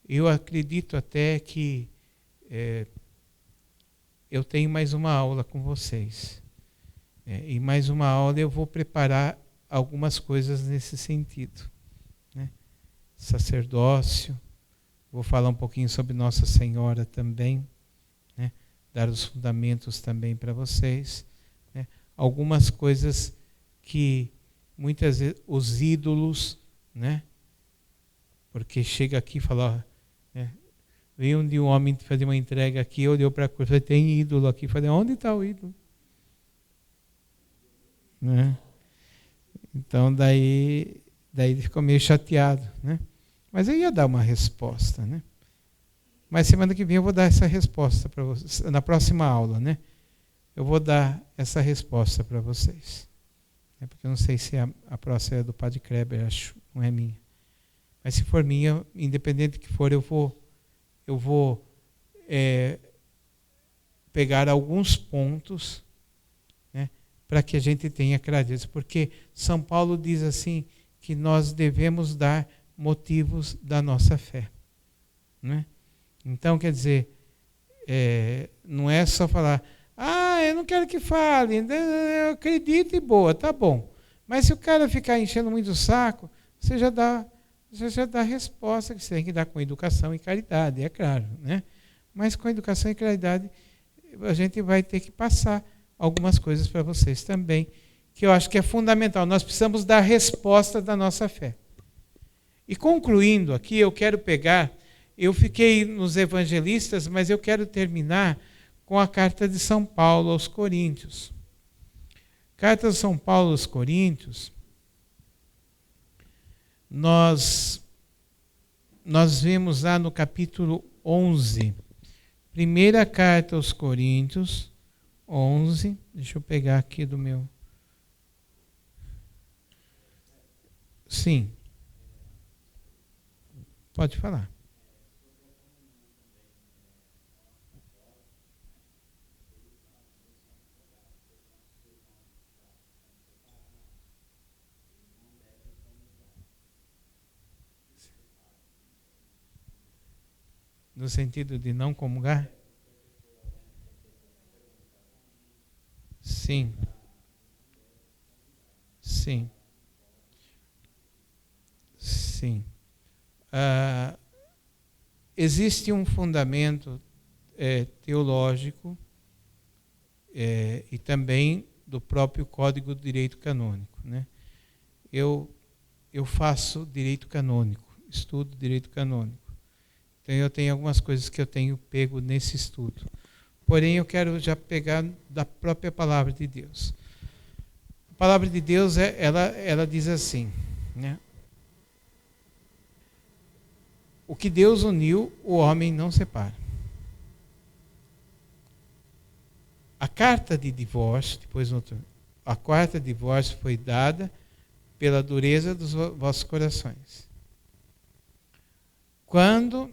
Eu acredito até que eu tenho mais uma aula com vocês. E mais uma aula eu vou preparar algumas coisas nesse sentido, né? Sacerdócio, vou falar um pouquinho sobre Nossa Senhora também, né? Dar os fundamentos também para vocês, né? Algumas coisas que muitas vezes os ídolos, né? Porque chega aqui e fala, veio um homem fazer uma entrega aqui, olhou para a cruz, falei, tem ídolo aqui. Falei, onde está o ídolo? Né? Então daí ele ficou meio chateado, né? Mas eu ia dar uma resposta, né? Mas semana que vem eu vou dar essa resposta para vocês, na próxima aula, né? Eu vou dar essa resposta para vocês. Porque eu não sei se a próxima é do Padre Kleber, acho, não é minha. Mas se for minha, independente do que for, eu vou pegar alguns pontos, né, para que a gente tenha clareza. Porque São Paulo diz assim, que nós devemos dar motivos da nossa fé. Né? Então, quer dizer, não é só falar, eu não quero que fale, eu acredito e boa, tá bom. Mas se o cara ficar enchendo muito o saco, você já dá a resposta que você tem que dar com educação e caridade, é claro. Né? Mas com educação e caridade, a gente vai ter que passar algumas coisas para vocês também, que eu acho que é fundamental. Nós precisamos dar resposta da nossa fé. E concluindo aqui, eu quero pegar, eu fiquei nos evangelistas, mas eu quero terminar com a carta de São Paulo aos Coríntios. Carta de São Paulo aos Coríntios, nós vimos lá no capítulo 11, primeira carta aos Coríntios, 11, deixa eu pegar aqui do meu... Sim. Pode falar. No sentido de não comungar? Sim. Sim. Sim. Existe um fundamento teológico e também do próprio Código do Direito Canônico. Né? Eu faço direito canônico, estudo direito canônico. Então eu tenho algumas coisas que eu tenho pego nesse estudo. Porém, eu quero já pegar da própria Palavra de Deus. A Palavra de Deus, ela diz assim, né? O que Deus uniu, o homem não separa. A carta de divórcio, a carta de divórcio foi dada pela dureza dos vossos corações. Quando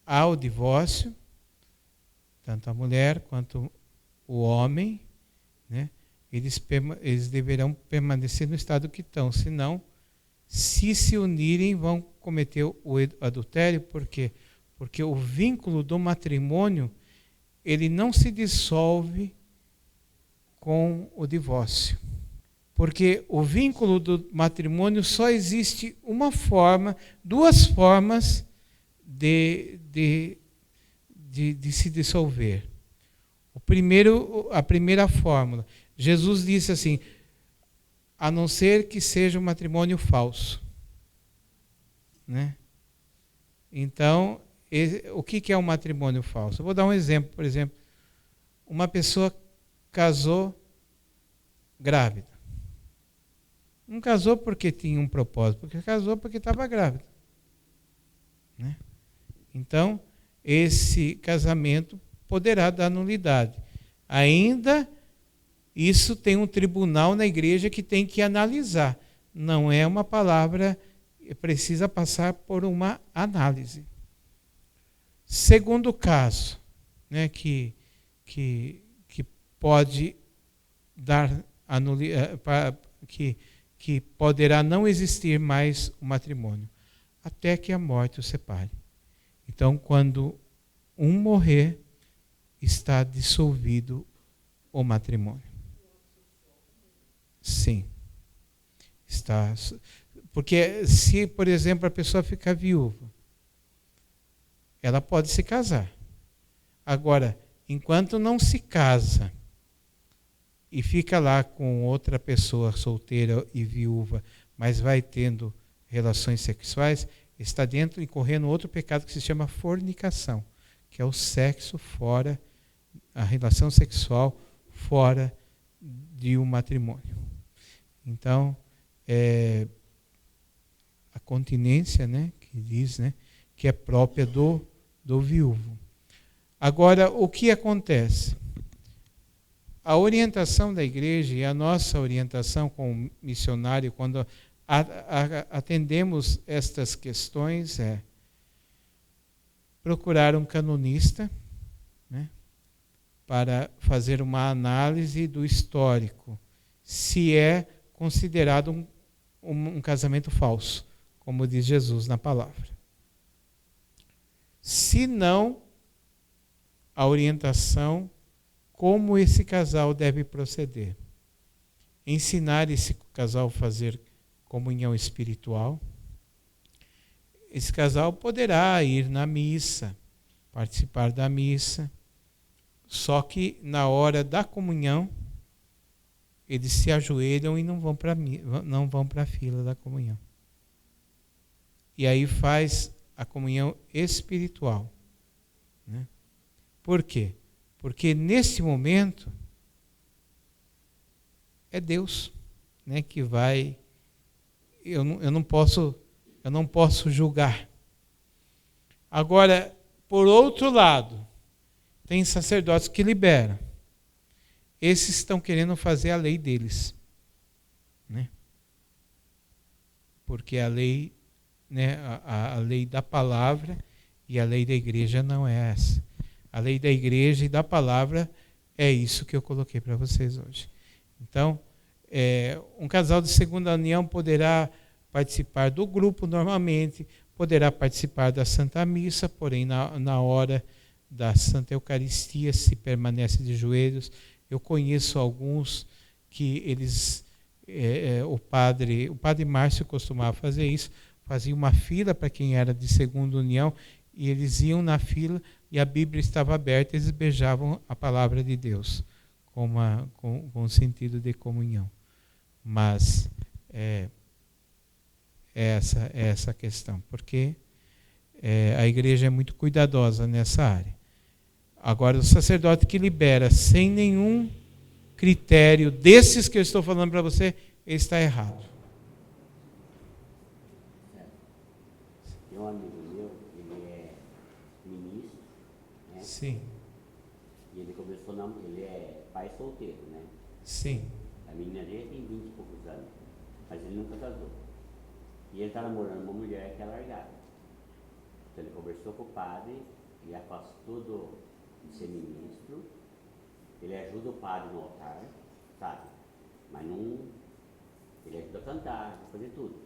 há o divórcio, tanto a mulher quanto o homem, né, eles deverão permanecer no estado que estão, senão, se unirem, vão cometer o adultério. Por quê? Porque o vínculo do matrimônio, ele não se dissolve com o divórcio. Porque o vínculo do matrimônio só existe duas formas de se dissolver. A primeira fórmula, Jesus disse assim, a não ser que seja um matrimônio falso. Né? Então, o que é um matrimônio falso? Eu vou dar um exemplo. Por exemplo, uma pessoa casou grávida. Não casou porque tinha um propósito, porque casou porque estava grávida. Né? Então, esse casamento poderá dar nulidade. Ainda, isso tem um tribunal na igreja que tem que analisar. Não é uma palavra, precisa passar por uma análise. Segundo caso, né, que pode dar que poderá não existir mais o matrimônio, até que a morte o separe. Então, quando um morrer, está dissolvido o matrimônio. Sim. Está. Porque se, por exemplo, a pessoa ficar viúva, ela pode se casar. Agora, enquanto não se casa e fica lá com outra pessoa solteira e viúva, mas vai tendo relações sexuais, está dentro e correndo outro pecado que se chama fornicação, que é o sexo fora, a relação sexual fora de um matrimônio. Então, a continência, né, que diz, né, que é própria do viúvo. Agora, o que acontece? A orientação da igreja e a nossa orientação como missionário, quando atendemos estas questões, é procurar um canonista, né, para fazer uma análise do histórico, se é considerado um casamento falso, como diz Jesus na palavra. Se não, a orientação, como esse casal deve proceder. Ensinar esse casal a fazer comunhão espiritual. Esse casal poderá ir na missa, participar da missa, só que na hora da comunhão, eles se ajoelham e não vão para a fila da comunhão. E aí faz a comunhão espiritual. Né? Por quê? Porque nesse momento é Deus, né, que vai... Eu não posso julgar. Agora, por outro lado, tem sacerdotes que liberam. Esses estão querendo fazer a lei deles. Né? Porque a lei, né, a lei da palavra e a lei da igreja não é essa. A lei da igreja e da palavra é isso que eu coloquei para vocês hoje. Então, um casal de segunda união poderá participar do grupo normalmente, poderá participar da Santa Missa, porém na hora da Santa Eucaristia se permanece de joelhos. Eu conheço alguns que eles, o padre Márcio costumava fazer isso, fazia uma fila para quem era de segunda união, e eles iam na fila e a Bíblia estava aberta, eles beijavam a palavra de Deus, com sentido de comunhão. Mas é essa a questão, porque a igreja é muito cuidadosa nessa área. Agora, o sacerdote que libera sem nenhum critério desses que eu estou falando para você, ele está errado. Tem um amigo meu, ele é ministro, né? Sim. E ele começou, ele é pai solteiro, né? Sim. A menina dele tem 20 e poucos anos, mas ele nunca casou. E ele está namorando uma mulher que é largada. Então ele conversou com o padre e afastou de ser ministro. Ele ajuda o padre no altar, sabe? Mas não... Ele ajuda a cantar, a fazer tudo.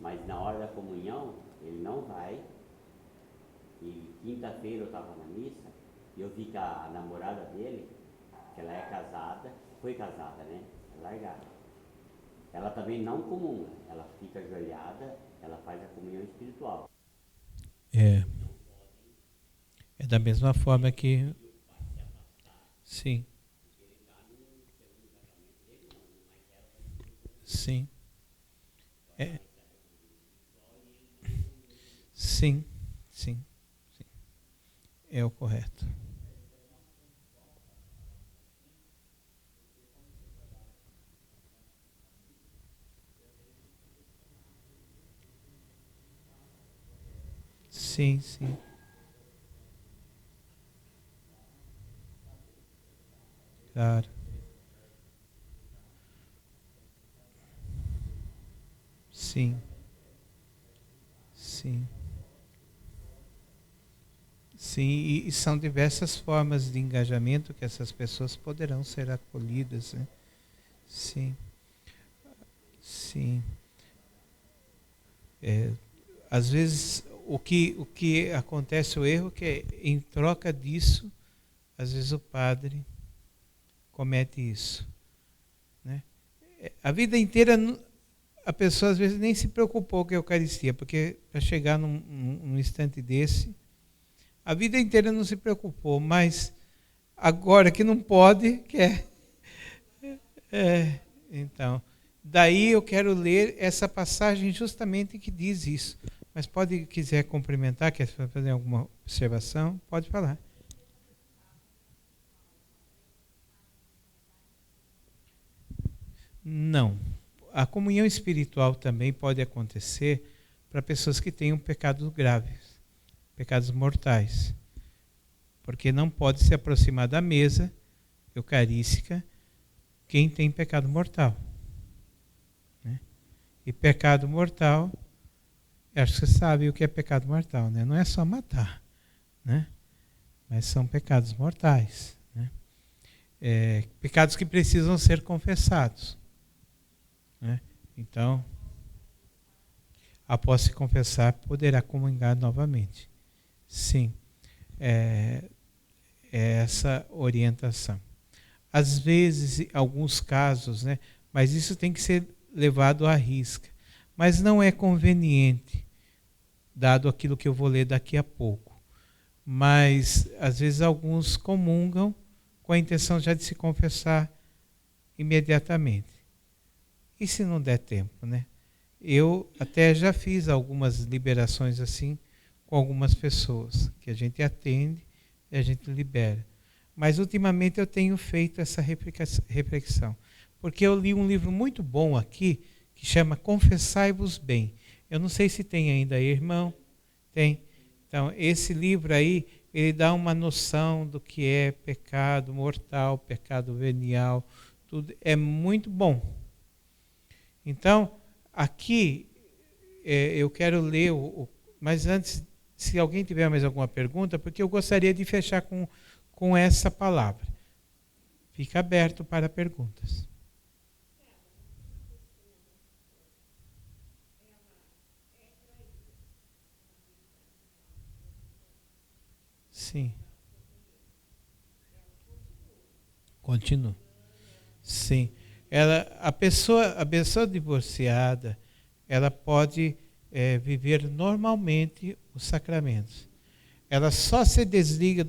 Mas na hora da comunhão, ele não vai. E quinta-feira eu estava na missa e eu vi que a namorada dele, que ela é casada, foi casada, né? É largada. Ela também não comunga, ela fica ajoelhada, ela faz a comunhão espiritual. É da mesma forma que... Sim. Sim. Sim. Sim. É o correto. Sim, sim. Claro. Sim. Sim. Sim, e são diversas formas de engajamento que essas pessoas poderão ser acolhidas, né? Sim. Sim. Às vezes o que acontece, o erro, que é, em troca disso, às vezes o padre comete isso, né? A vida inteira a pessoa às vezes nem se preocupou com a Eucaristia, porque para chegar num instante desse, a vida inteira não se preocupou, mas agora que não pode, quer. Então, daí eu quero ler essa passagem justamente que diz isso. Mas quiser complementar, quer fazer alguma observação, pode falar. Não. A comunhão espiritual também pode acontecer para pessoas que tenham pecados graves, pecados mortais. Porque não pode se aproximar da mesa eucarística quem tem pecado mortal. Né? E pecado mortal, acho que você sabe o que é pecado mortal, né? Não é só matar, né? Mas são pecados mortais, né? Pecados que precisam ser confessados. Então, após se confessar, poderá comungar novamente. Sim, é essa orientação. Às vezes, em alguns casos, né, mas isso tem que ser levado à risca. Mas não é conveniente, dado aquilo que eu vou ler daqui a pouco. Mas, às vezes, alguns comungam com a intenção já de se confessar imediatamente. E se não der tempo, né? Eu até já fiz algumas liberações assim com algumas pessoas, que a gente atende e a gente libera. Mas ultimamente eu tenho feito essa reflexão, porque eu li um livro muito bom aqui, que chama Confessai-vos Bem. Eu não sei se tem ainda aí, irmão. Tem. Então, esse livro aí, ele dá uma noção do que é pecado mortal, pecado venial, tudo. É muito bom. Então, aqui, eu quero ler, mas antes, se alguém tiver mais alguma pergunta, porque eu gostaria de fechar com essa palavra. Fica aberto para perguntas. Sim. Continua. Sim. A pessoa divorciada, ela pode viver normalmente os sacramentos. Ela só se desliga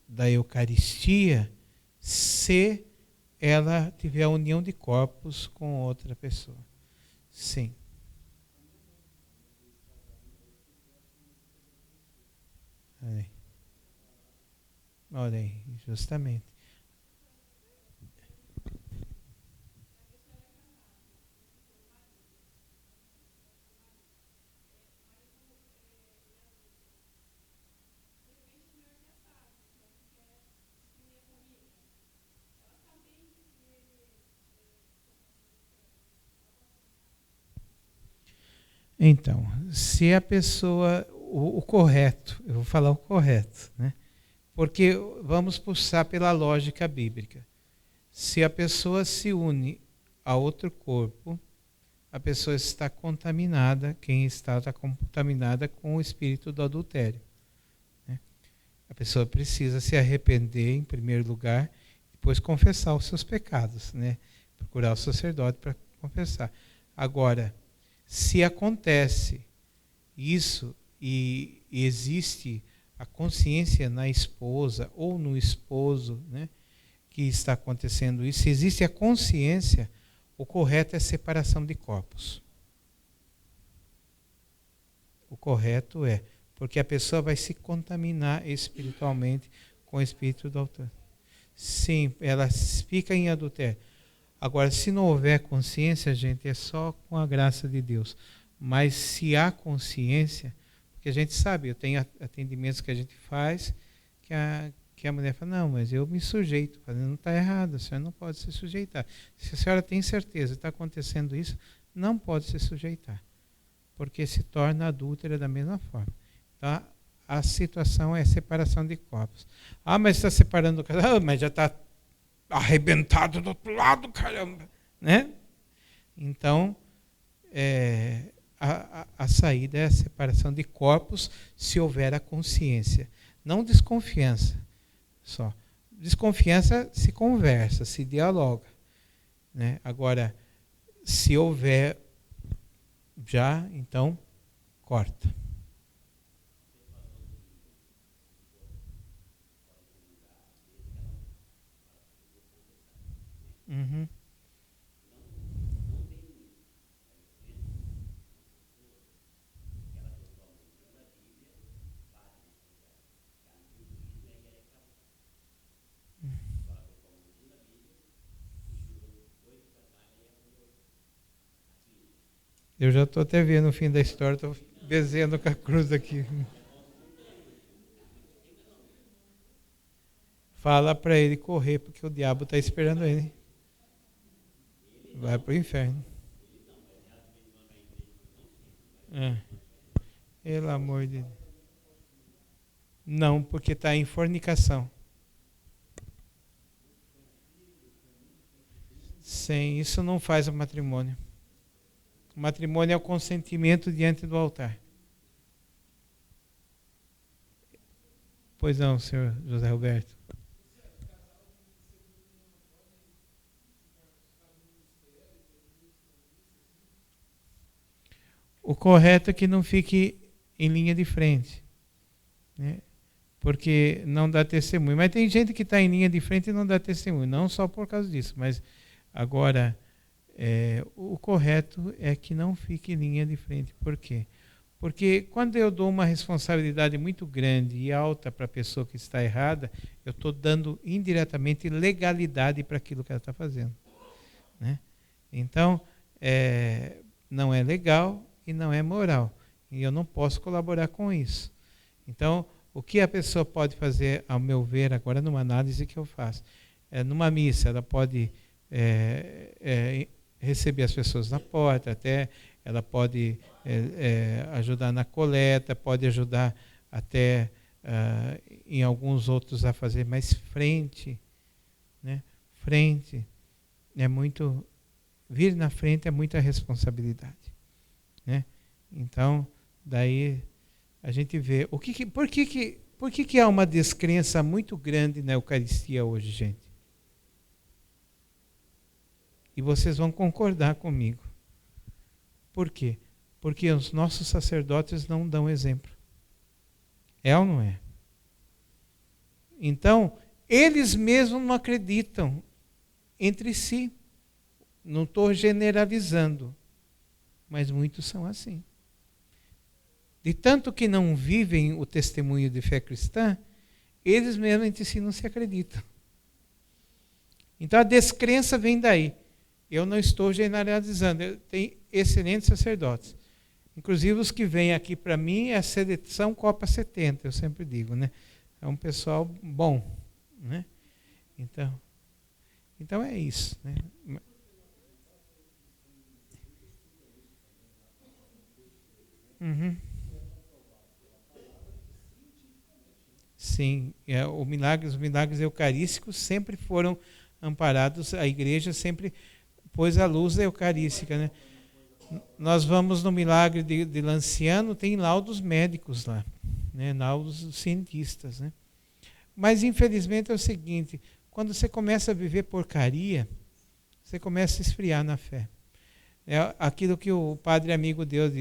da Eucaristia se ela tiver a união de corpos com outra pessoa. Sim. Olha aí, justamente. Então, se a pessoa, o correto, eu vou falar o correto, né? Porque vamos puxar pela lógica bíblica. Se a pessoa se une a outro corpo, a pessoa está contaminada, quem está contaminada com o espírito do adultério, né? A pessoa precisa se arrepender em primeiro lugar, depois confessar os seus pecados, né? Procurar o sacerdote para confessar. Agora, se acontece isso e existe a consciência na esposa ou no esposo, né, que está acontecendo isso, se existe a consciência, o correto é a separação de corpos. O correto é, porque a pessoa vai se contaminar espiritualmente com o espírito do adultério. Sim, ela fica em adultério. Agora, se não houver consciência, gente, é só com a graça de Deus. Mas se há consciência, porque a gente sabe, eu tenho atendimentos que a gente faz, que a mulher fala, não, mas eu me sujeito. Não está errado, a senhora não pode se sujeitar. Se a senhora tem certeza que está acontecendo isso, não pode se sujeitar, porque se torna adúltera da mesma forma. Então, a situação é separação de corpos. Ah, mas está separando o casal, mas já está arrebentado do outro lado, caramba, né? Então, a saída é a separação de corpos se houver a consciência. Não desconfiança só. Desconfiança se conversa, se dialoga, né? Agora, se houver já, então, corta. Uhum. Eu já estou até vendo o fim da história, estou desenhando com a cruz aqui. Fala para ele correr, porque o diabo está esperando ele. Vai para o inferno. Pelo amor de Deus. Não, porque está em fornicação. Sim, isso não faz o matrimônio. O matrimônio é o consentimento diante do altar. Pois não, senhor José Roberto. O correto é que não fique em linha de frente, né? Porque não dá testemunho. Mas tem gente que está em linha de frente e não dá testemunho, não só por causa disso, mas agora o correto é que não fique em linha de frente. Por quê? Porque quando eu dou uma responsabilidade muito grande e alta para a pessoa que está errada, eu estou dando indiretamente legalidade para aquilo que ela está fazendo, né? Então, não é legal e não é moral. E eu não posso colaborar com isso. Então, o que a pessoa pode fazer, ao meu ver, agora numa análise que eu faço? Numa missa, ela pode receber as pessoas na porta, até ela pode ajudar na coleta, pode ajudar até em alguns outros a fazer mais frente, né? Frente é muito... Vir na frente é muita responsabilidade, né? Então, daí a gente vê... Por que há uma descrença muito grande na Eucaristia hoje, gente? E vocês vão concordar comigo. Por quê? Porque os nossos sacerdotes não dão exemplo. É ou não é? Então, eles mesmos não acreditam entre si. Não estou generalizando, mas muitos são assim. De tanto que não vivem o testemunho de fé cristã, eles mesmos entre si não se acreditam. Então a descrença vem daí. Eu não estou generalizando, eu tenho excelentes sacerdotes. Inclusive os que vêm aqui para mim é a seleção Copa 70, eu sempre digo, né? É um pessoal bom, né? Então é isso, né? Uhum. Sim, os milagres eucarísticos sempre foram amparados, a igreja sempre pôs a luz eucarística, né? Nós vamos no milagre de Lanciano, tem laudos médicos lá, né? Laudos cientistas, né? Mas infelizmente é o seguinte, quando você começa a viver porcaria, você começa a esfriar na fé. É aquilo que o padre amigo Deus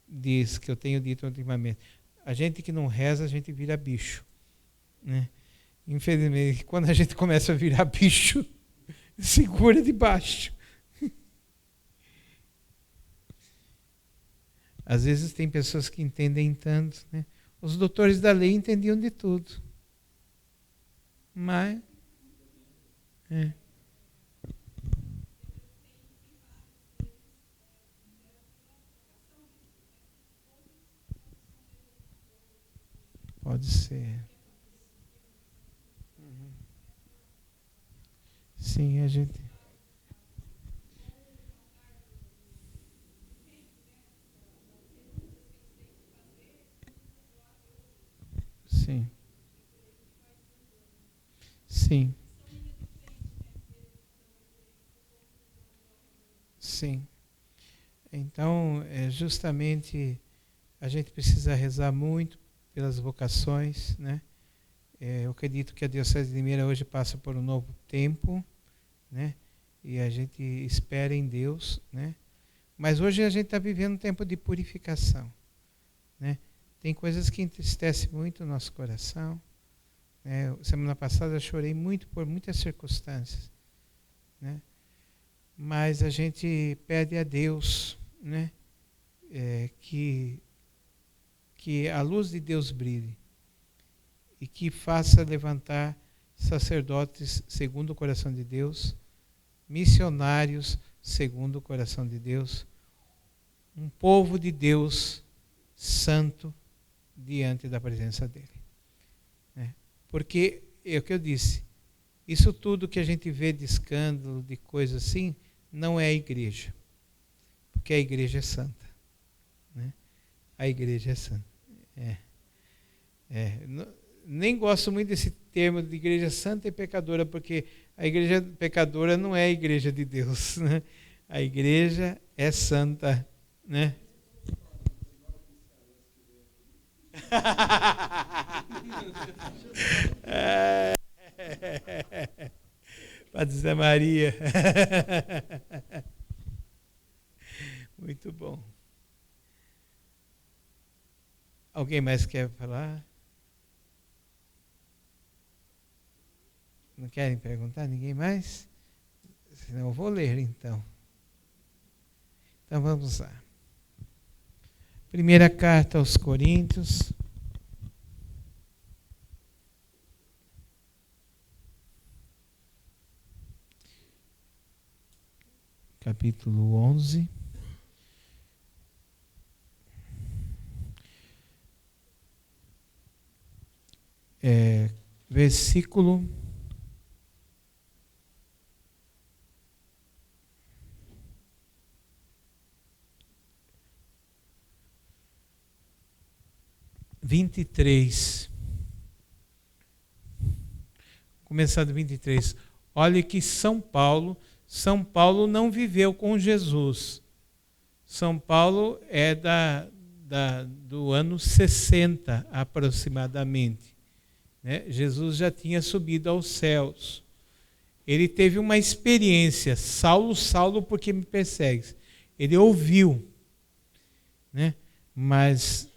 diz, que eu tenho dito ultimamente. A gente que não reza, a gente vira bicho, né? Infelizmente, quando a gente começa a virar bicho, segura de baixo. Às vezes tem pessoas que entendem tanto, né? Os doutores da lei entendiam de tudo. Mas... Pode ser. Sim, a gente... Sim. Sim. Sim. Então, justamente, a gente precisa rezar muito pelas vocações, né? Eu acredito que a Diocese de Limeira hoje passa por um novo tempo, né? E a gente espera em Deus, né? Mas hoje a gente está vivendo um tempo de purificação, né? Tem coisas que entristecem muito o nosso coração, né? Semana passada eu chorei muito por muitas circunstâncias, né? Mas a gente pede a Deus, né? Que a luz de Deus brilhe e que faça levantar sacerdotes segundo o coração de Deus, missionários segundo o coração de Deus, um povo de Deus santo diante da presença dele, né? Porque é o que eu disse, isso tudo que a gente vê de escândalo, de coisa assim, não é a igreja, porque a igreja é santa, né? A igreja é santa. nem gosto muito desse termo de igreja santa e pecadora, porque a igreja pecadora não é a igreja de Deus, né? A igreja é santa, né? Padre Zé Maria. Muito bom. Alguém mais quer falar? Não querem perguntar? Ninguém mais? Senão eu vou ler, então. Então vamos lá. Primeira carta aos Coríntios. Capítulo 11. Versículo 23. Começar do 23. Olha que São Paulo não viveu com Jesus. São Paulo é do ano 60 aproximadamente. Né? Jesus já tinha subido aos céus. Ele teve uma experiência. Saulo, Saulo, por que me persegues? Ele ouviu, né? Mas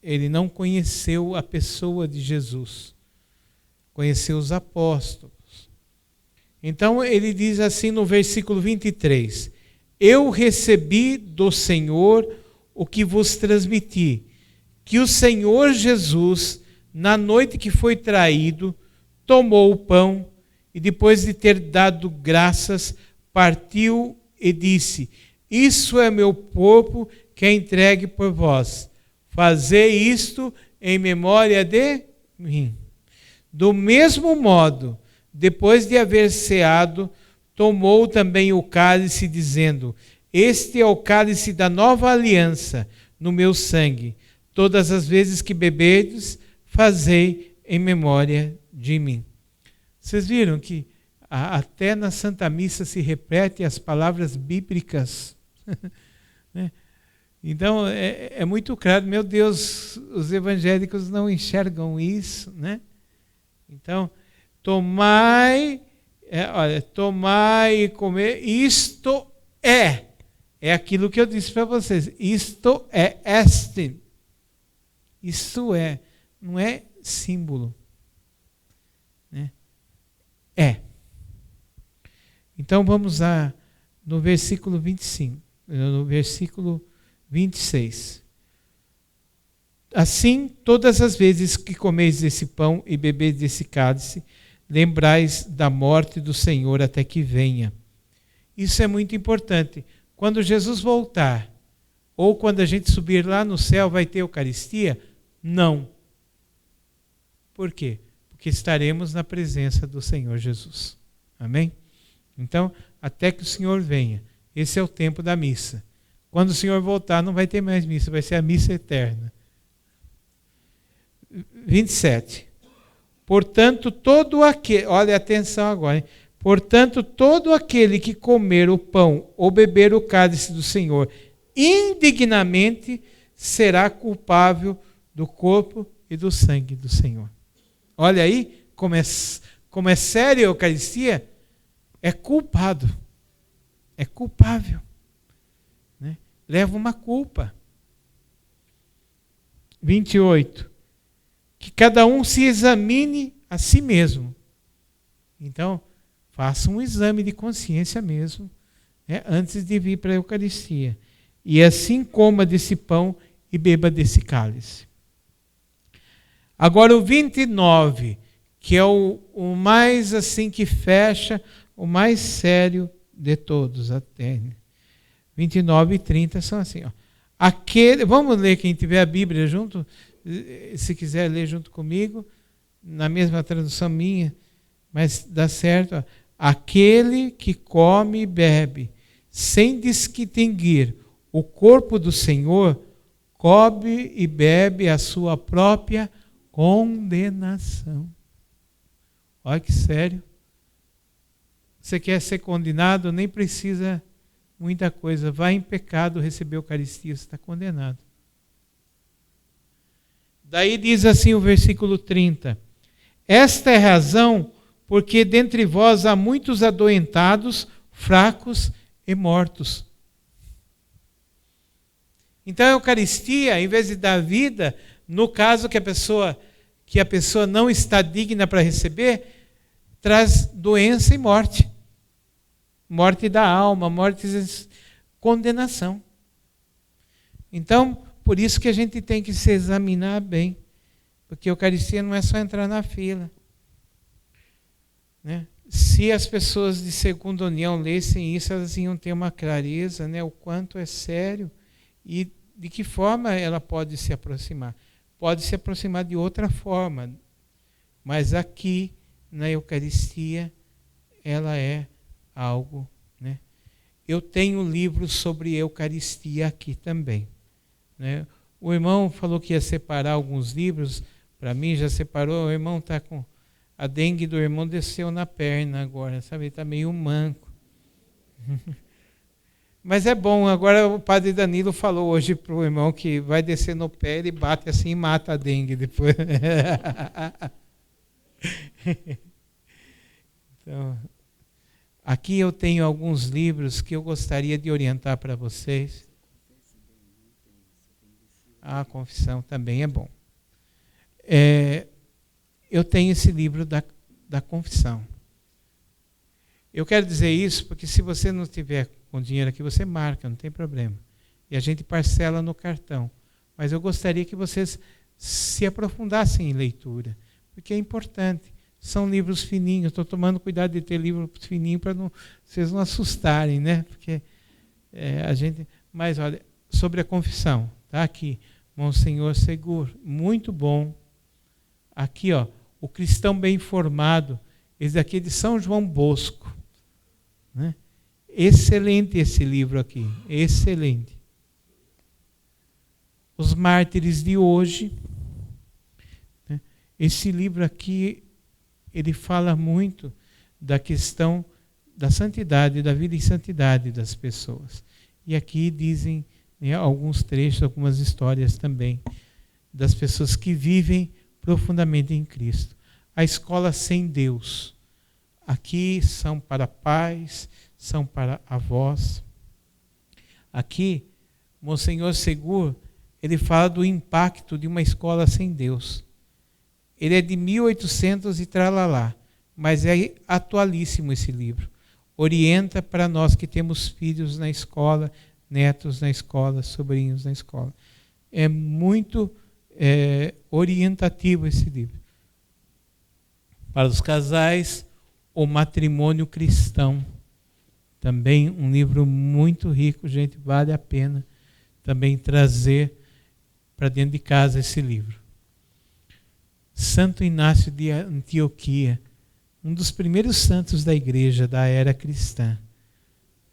ele não conheceu a pessoa de Jesus. Conheceu os apóstolos. Então ele diz assim no versículo 23: Eu recebi do Senhor o que vos transmiti, que o Senhor Jesus, na noite que foi traído, tomou o pão e depois de ter dado graças, partiu e disse: Isso é meu corpo que é entregue por vós. Fazei isto em memória de mim. Do mesmo modo, depois de haver ceado, tomou também o cálice, dizendo: Este é o cálice da nova aliança no meu sangue. Todas as vezes que beberdes, fazei em memória de mim. Vocês viram que até na Santa Missa se repete as palavras bíblicas. Né? Então, é muito claro. Meu Deus, os evangélicos não enxergam isso, né? Então, tomai e comer, isto é aquilo que eu disse para vocês, isto é este, isto é, não é símbolo, né? É. Então vamos lá no versículo 25, no versículo 26. Assim, todas as vezes que comeis desse pão e bebeis desse cálice, lembrais da morte do Senhor até que venha. Isso é muito importante. Quando Jesus voltar, ou quando a gente subir lá no céu, vai ter Eucaristia? Não. Por quê? Porque estaremos na presença do Senhor Jesus. Amém? Então, até que o Senhor venha. Esse é o tempo da missa. Quando o Senhor voltar, não vai ter mais missa, vai ser a missa eterna. 27. Portanto, todo aquele, olha atenção agora, hein? Portanto, todo aquele que comer o pão ou beber o cálice do Senhor indignamente será culpável do corpo e do sangue do Senhor. Olha aí como é séria a Eucaristia. É culpado, é culpável, né? Leva uma culpa. 28. Que cada um se examine a si mesmo. Então, faça um exame de consciência mesmo, né, antes de vir para a Eucaristia. E assim coma desse pão e beba desse cálice. Agora o 29, que é o mais assim que fecha, o mais sério de todos até. 29 e 30 são assim. Ó. Vamos ler, quem tiver a Bíblia junto, se quiser ler junto comigo, na mesma tradução minha, mas dá certo. Ó. Aquele que come e bebe, sem distinguir o corpo do Senhor, come e bebe a sua própria condenação. Olha que sério. Você quer ser condenado, nem precisa muita coisa. Vai em pecado receber a Eucaristia, você está condenado. Daí diz assim o versículo 30. Esta é a razão porque dentre vós há muitos adoentados, fracos e mortos. Então a Eucaristia, em vez de dar vida, no caso que a pessoa não está digna para receber, traz doença e morte. Morte da alma, morte de condenação. Então, por isso que a gente tem que se examinar bem. Porque a Eucaristia não é só entrar na fila. Né? Se as pessoas de segunda união lessem isso, elas iam ter uma clareza, né? O quanto é sério e de que forma ela pode se aproximar. Pode se aproximar de outra forma, mas aqui, na Eucaristia, ela é algo. Né? Eu tenho livros sobre Eucaristia aqui também. Né? O irmão falou que ia separar alguns livros, para mim já separou, o irmão está com... A dengue do irmão desceu na perna agora, sabe? Ele está meio manco. Mas é bom, agora o padre Danilo falou hoje para o irmão que vai descer no pé, ele bate assim e mata a dengue depois. Então, aqui eu tenho alguns livros que eu gostaria de orientar para vocês. A confissão também é bom. Eu tenho esse livro da confissão. Eu quero dizer isso porque se você não tiver com dinheiro aqui, você marca, não tem problema. E a gente parcela no cartão. Mas eu gostaria que vocês se aprofundassem em leitura, porque é importante. São livros fininhos. Estou tomando cuidado de ter livro fininho para vocês não assustarem, né? Porque a gente... Mas olha, sobre a confissão, está aqui. Monsenhor Seguro, muito bom. Aqui, ó, o cristão bem informado, esse aqui é de São João Bosco. Né? Excelente esse livro aqui, excelente. Os mártires de hoje. Né? Esse livro aqui, ele fala muito da questão da santidade, da vida em santidade das pessoas. E aqui dizem, né, alguns trechos, algumas histórias também, das pessoas que vivem profundamente em Cristo. A escola sem Deus. Aqui são para pais, são para avós. Aqui, Monsenhor Seguro, ele fala do impacto de uma escola sem Deus. Ele é de 1800 e tralalá, mas é atualíssimo esse livro. Orienta para nós que temos filhos na escola, netos na escola, sobrinhos na escola. É muito orientativo esse livro. Para os casais, O Matrimônio Cristão. Também um livro muito rico, gente, vale a pena também trazer para dentro de casa esse livro. Santo Inácio de Antioquia, um dos primeiros santos da igreja da era cristã.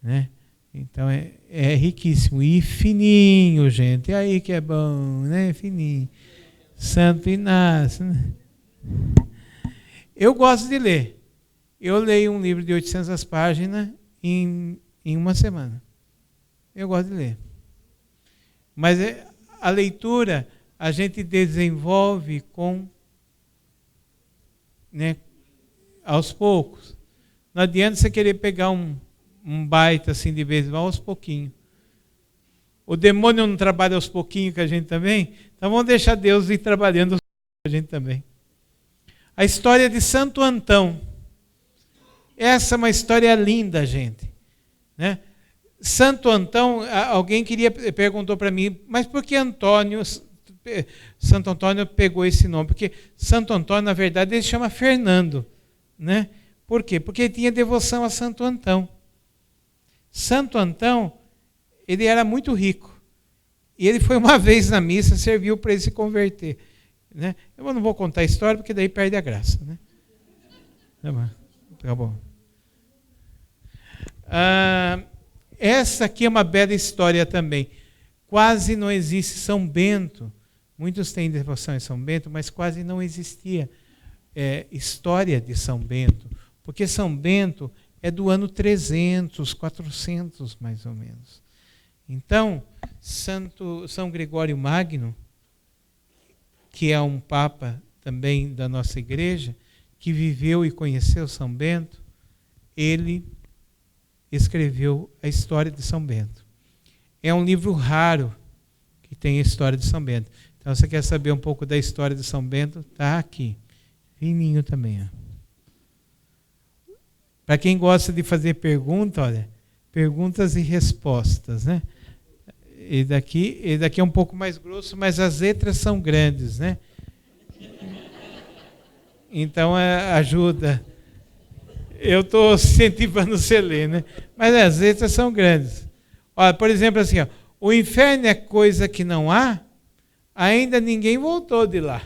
Né? Então é riquíssimo. E fininho, gente. É aí que é bom, né? Fininho. Santo Inácio. Né? Eu gosto de ler. Eu leio um livro de 800 páginas em uma semana. Eu gosto de ler. Mas a leitura a gente desenvolve aos poucos. Não adianta você querer pegar um baita assim de vez, vai aos pouquinhos. O demônio não trabalha aos pouquinhos com a gente também? Então vamos deixar Deus ir trabalhando com a gente também. A história de Santo Antão. Essa é uma história linda, gente. Né? Santo Antão, alguém perguntou para mim, mas por que Santo Antônio pegou esse nome? Porque Santo Antônio, na verdade, ele chama Fernando. Né? Por quê? Porque ele tinha devoção a Santo Antão. Santo Antão, ele era muito rico. E ele foi uma vez na missa, serviu para ele se converter. Né? Eu não vou contar a história, porque daí perde a graça. Né? Tá bom. Essa aqui é uma bela história também. Quase não existe São Bento Muitos têm devoção em São Bento, mas quase não existia história de São Bento, porque São Bento é do ano 300, 400 mais ou menos. Então, São Gregório Magno, que é um papa também da nossa igreja, que viveu e conheceu São Bento, ele escreveu a história de São Bento. É um livro raro que tem a história de São Bento. Então, você quer saber um pouco da história de São Bento? Está aqui. Fininho também. Para quem gosta de fazer pergunta, olha, perguntas e respostas, né? E daqui é um pouco mais grosso, mas as letras são grandes, né? Então ajuda. Eu estou incentivando você a ler, né? Mas as letras são grandes. Olha, por exemplo, assim, ó, o inferno é coisa que não há, ainda ninguém voltou de lá.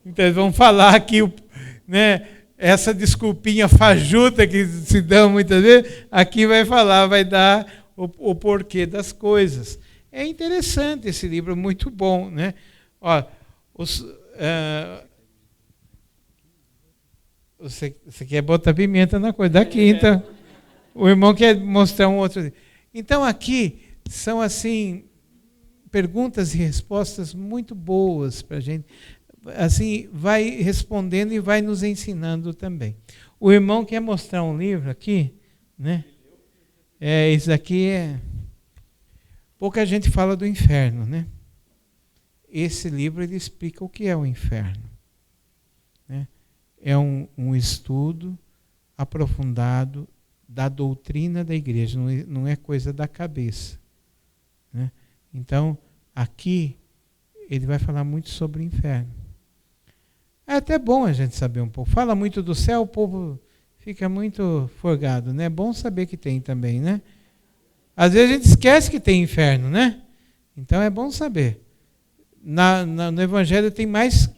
Então vamos falar aqui, né? Essa desculpinha fajuta que se dão muitas vezes, aqui vai falar, vai dar o porquê das coisas. É interessante esse livro, muito bom, né? Ó, você quer botar pimenta na coisa daqui, então o irmão quer mostrar um outro. Então aqui são assim perguntas e respostas muito boas para a gente. Assim, vai respondendo e vai nos ensinando também. O irmão quer mostrar um livro aqui, né? Esse aqui pouca gente fala do inferno, né? Esse livro ele explica o que é o inferno, né? É um estudo aprofundado da doutrina da igreja, não é coisa da cabeça, né? Então, aqui ele vai falar muito sobre o inferno. É até bom a gente saber um pouco. Fala muito do céu, o povo fica muito forgado, né? É bom saber que tem também, né? Às vezes a gente esquece que tem inferno, né? Então é bom saber. No Evangelho tem mais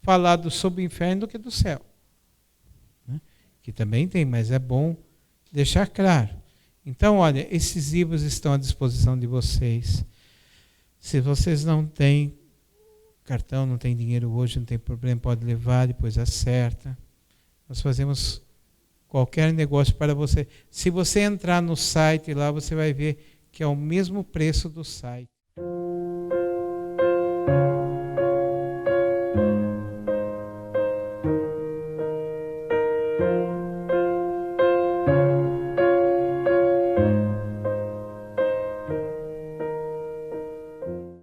falado sobre o inferno do que do céu, né? Que também tem, mas é bom deixar claro. Então, olha, esses livros estão à disposição de vocês. Se vocês não têm cartão, não tem dinheiro hoje, não tem problema, pode levar, depois acerta. Nós fazemos qualquer negócio para você. Se você entrar no site lá, você vai ver que é o mesmo preço do site.